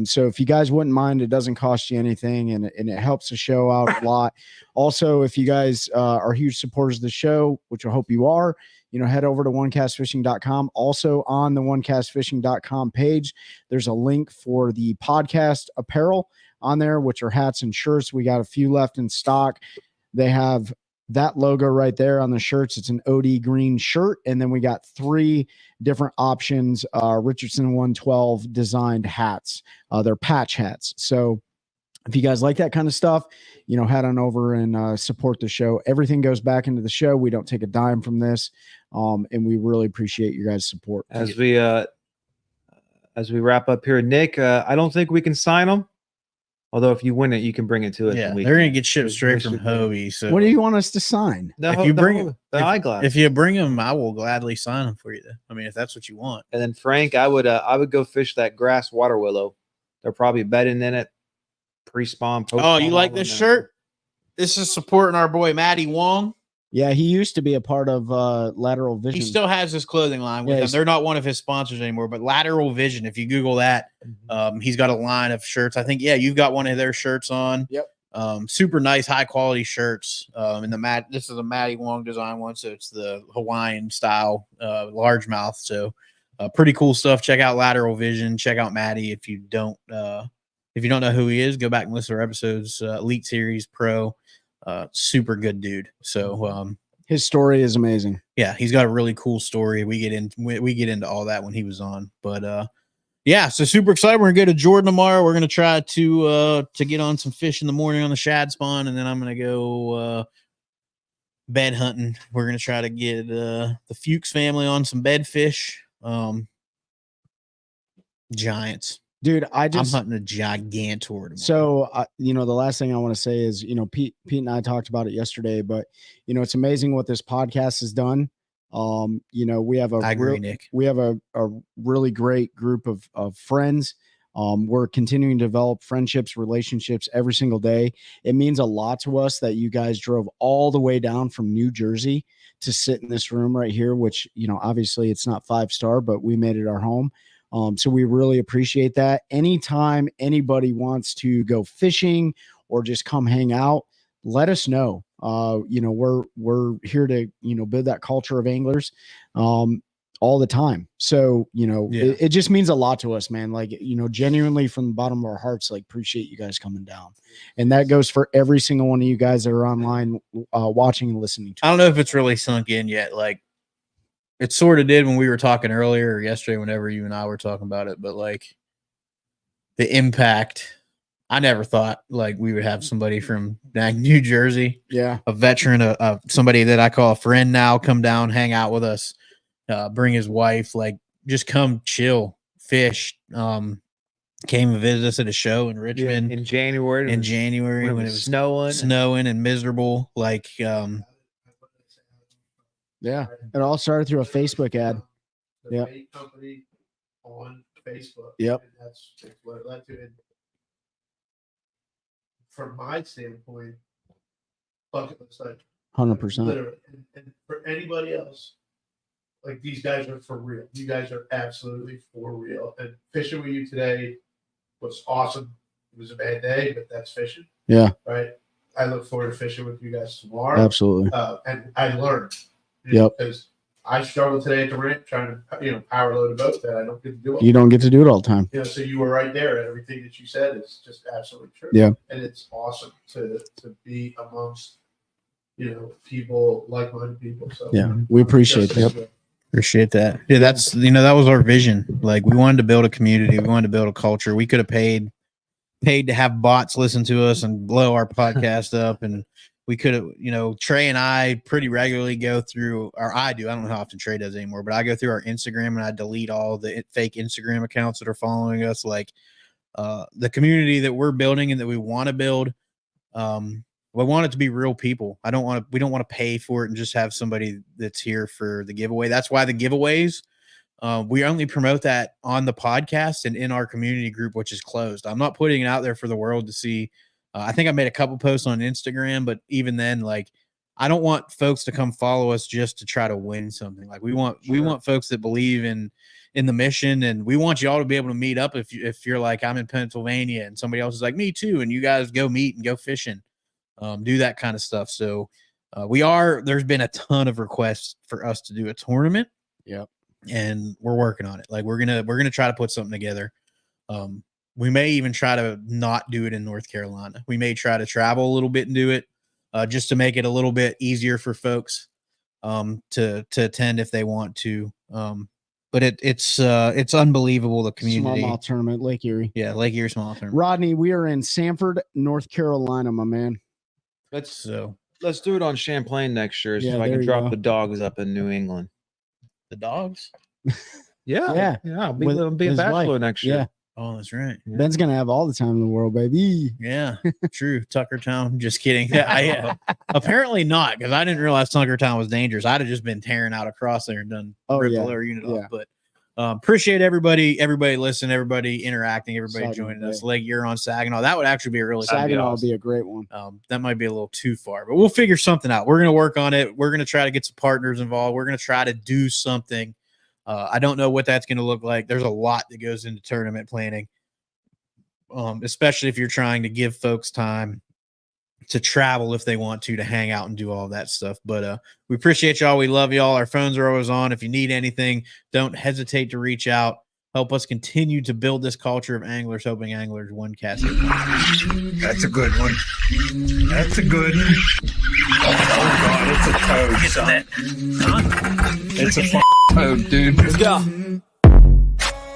So if you guys wouldn't mind, it doesn't cost you anything, and it helps the show out a lot. Also, if you guys are huge supporters of the show, which I hope you are, head over to onecastfishing.com. Also on the onecastfishing.com page, there's a link for the podcast apparel on there, which are hats and shirts. We got a few left in stock. They have that logo right there on the shirts. It's an OD green shirt. And then we got 3 different options, Richardson 112 designed hats. They're patch hats. So if you guys like that kind of stuff, head on over and support the show. Everything goes back into the show. We don't take a dime from this. And we really appreciate your guys' support. As we wrap up here, Nick, I don't think we can sign them. Although if you win it, you can bring it to us. Yeah, they're going to get shipped straight from Hobie. So what do you want us to sign? If you bring the eyeglass. If you bring them, I will gladly sign them for you. I mean, if that's what you want. And then Frank, I would go fish that grass water willow. They're probably bedding in it. Pre-spawn. Oh, you like this shirt? This is supporting our boy Matty Wong. Yeah, he used to be a part of Lateral Vision. He still has his clothing line with them. They're not one of his sponsors anymore, but Lateral Vision, if you Google that, he's got a line of shirts. I think, you've got one of their shirts on. Yep. Super nice, high quality shirts. And this is a Matty Wong design one, so it's the Hawaiian style largemouth. So pretty cool stuff. Check out Lateral Vision. Check out Matty. If you don't know who he is, go back and listen to our episodes. Elite Series Pro. Super good dude. So his story is amazing. Yeah, he's got a really cool story. We get into all that when he was on. But yeah, so super excited. We're gonna go to Jordan tomorrow. We're gonna try to get on some fish in the morning on the shad spawn, and then I'm gonna go bed hunting. We're gonna try to get the Fuchs family on some bed fish. Giants. Dude, I'm hunting a gigantor tomorrow. So, the last thing I want to say is, Pete and I talked about it yesterday, but it's amazing what this podcast has done. We have Nick. We have a really great group of friends. We're continuing to develop friendships, relationships every single day. It means a lot to us that you guys drove all the way down from New Jersey to sit in this room right here, which, obviously it's not 5-star, but we made it our home. So we really appreciate that. Anytime anybody wants to go fishing or just come hang out, let us know. We're here to, build that culture of anglers all the time. So, it just means a lot to us, man. Like, genuinely from the bottom of our hearts, like, appreciate you guys coming down. And that goes for every single one of you guys that are online watching and listening to. I don't know if it's really sunk in yet. Like, it sort of did when we were talking earlier or yesterday, whenever you and I were talking about it, but like the impact, I never thought like we would have somebody from New Jersey, a veteran, somebody that I call a friend now, come down, hang out with us, bring his wife, like just come chill, fish. Came and visited us at a show in Richmond in January. When it was snowing and miserable, like yeah, it all started through a Facebook ad. The bait company on Facebook. Yep. And that's what it led to. And from my standpoint, bucket list, like 100%. Literally. And for anybody else, like these guys are for real. You guys are absolutely for real. And fishing with you today was awesome. It was a bad day, but that's fishing. Yeah. Right. I look forward to fishing with you guys tomorrow. Absolutely. And I learned. Yep. Because I struggled today at the ramp trying to, power load a boat that I don't get to do. You don't get to do it all the time. So you were right there, and everything that you said is just absolutely true. Yeah. And it's awesome to be amongst, people, like-minded people. So yeah, we appreciate that. Appreciate that. Yeah, that's that was our vision. Like we wanted to build a community, we wanted to build a culture. We could have paid to have bots listen to us and blow our podcast up, and we could have, Trey and I pretty regularly go through, or I do. I don't know how often Trey does anymore, but I go through our Instagram and I delete all the fake Instagram accounts that are following us. Like the community that we're building and that we want to build, we want it to be real people. We don't want to pay for it and just have somebody that's here for the giveaway. That's why the giveaways, we only promote that on the podcast and in our community group, which is closed. I'm not putting it out there for the world to see. I think I made a couple posts on Instagram, but even then, like, I don't want folks to come follow us just to try to win something. Like we want folks that believe in the mission, and we want you all to be able to meet up. If you're like, I'm in Pennsylvania and somebody else is like me too, and you guys go meet and go fishing, do that kind of stuff. So there's been a ton of requests for us to do a tournament. Yep. And we're working on it. Like we're going to try to put something together. We may even try to not do it in North Carolina. We may try to travel a little bit and do it just to make it a little bit easier for folks to attend if they want to. But it's unbelievable, the community. Smallmouth tournament, Lake Erie. Yeah, Lake Erie smallmouth tournament. Rodney, we are in Sanford, North Carolina, my man. Let's do it on Champlain next year, so I can drop the dogs up in New England. The dogs? Yeah. I'll be a bachelor next year. Yeah. Oh, that's right. Yeah. Ben's gonna have all the time in the world, baby. Yeah, true. Tuckertown. Just kidding. Yeah, apparently not, because I didn't realize Tuckertown was dangerous. I'd have just been tearing out across there and done rip the lower unit off. But appreciate everybody listening, everybody interacting, everybody joining us. Lake Huron, Saginaw. That would actually be a really Saginaw would be a great one. That might be a little too far, but we'll figure something out. We're gonna work on it. We're gonna try to get some partners involved. We're gonna try to do something. I don't know what that's going to look like. There's a lot that goes into tournament planning, especially if you're trying to give folks time to travel if they want to hang out and do all that stuff. But we appreciate y'all. We love y'all. Our phones are always on. If you need anything, don't hesitate to reach out. Help us continue to build this culture of anglers helping anglers one cast. That's a good one. That's a good one. Oh, God, it's a toad, son. It's a toad, dude. Let's go.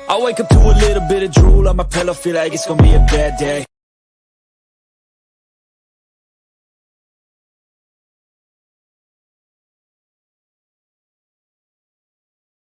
I wake up to a little bit of drool on my pillow, feel like it's gonna be a bad day.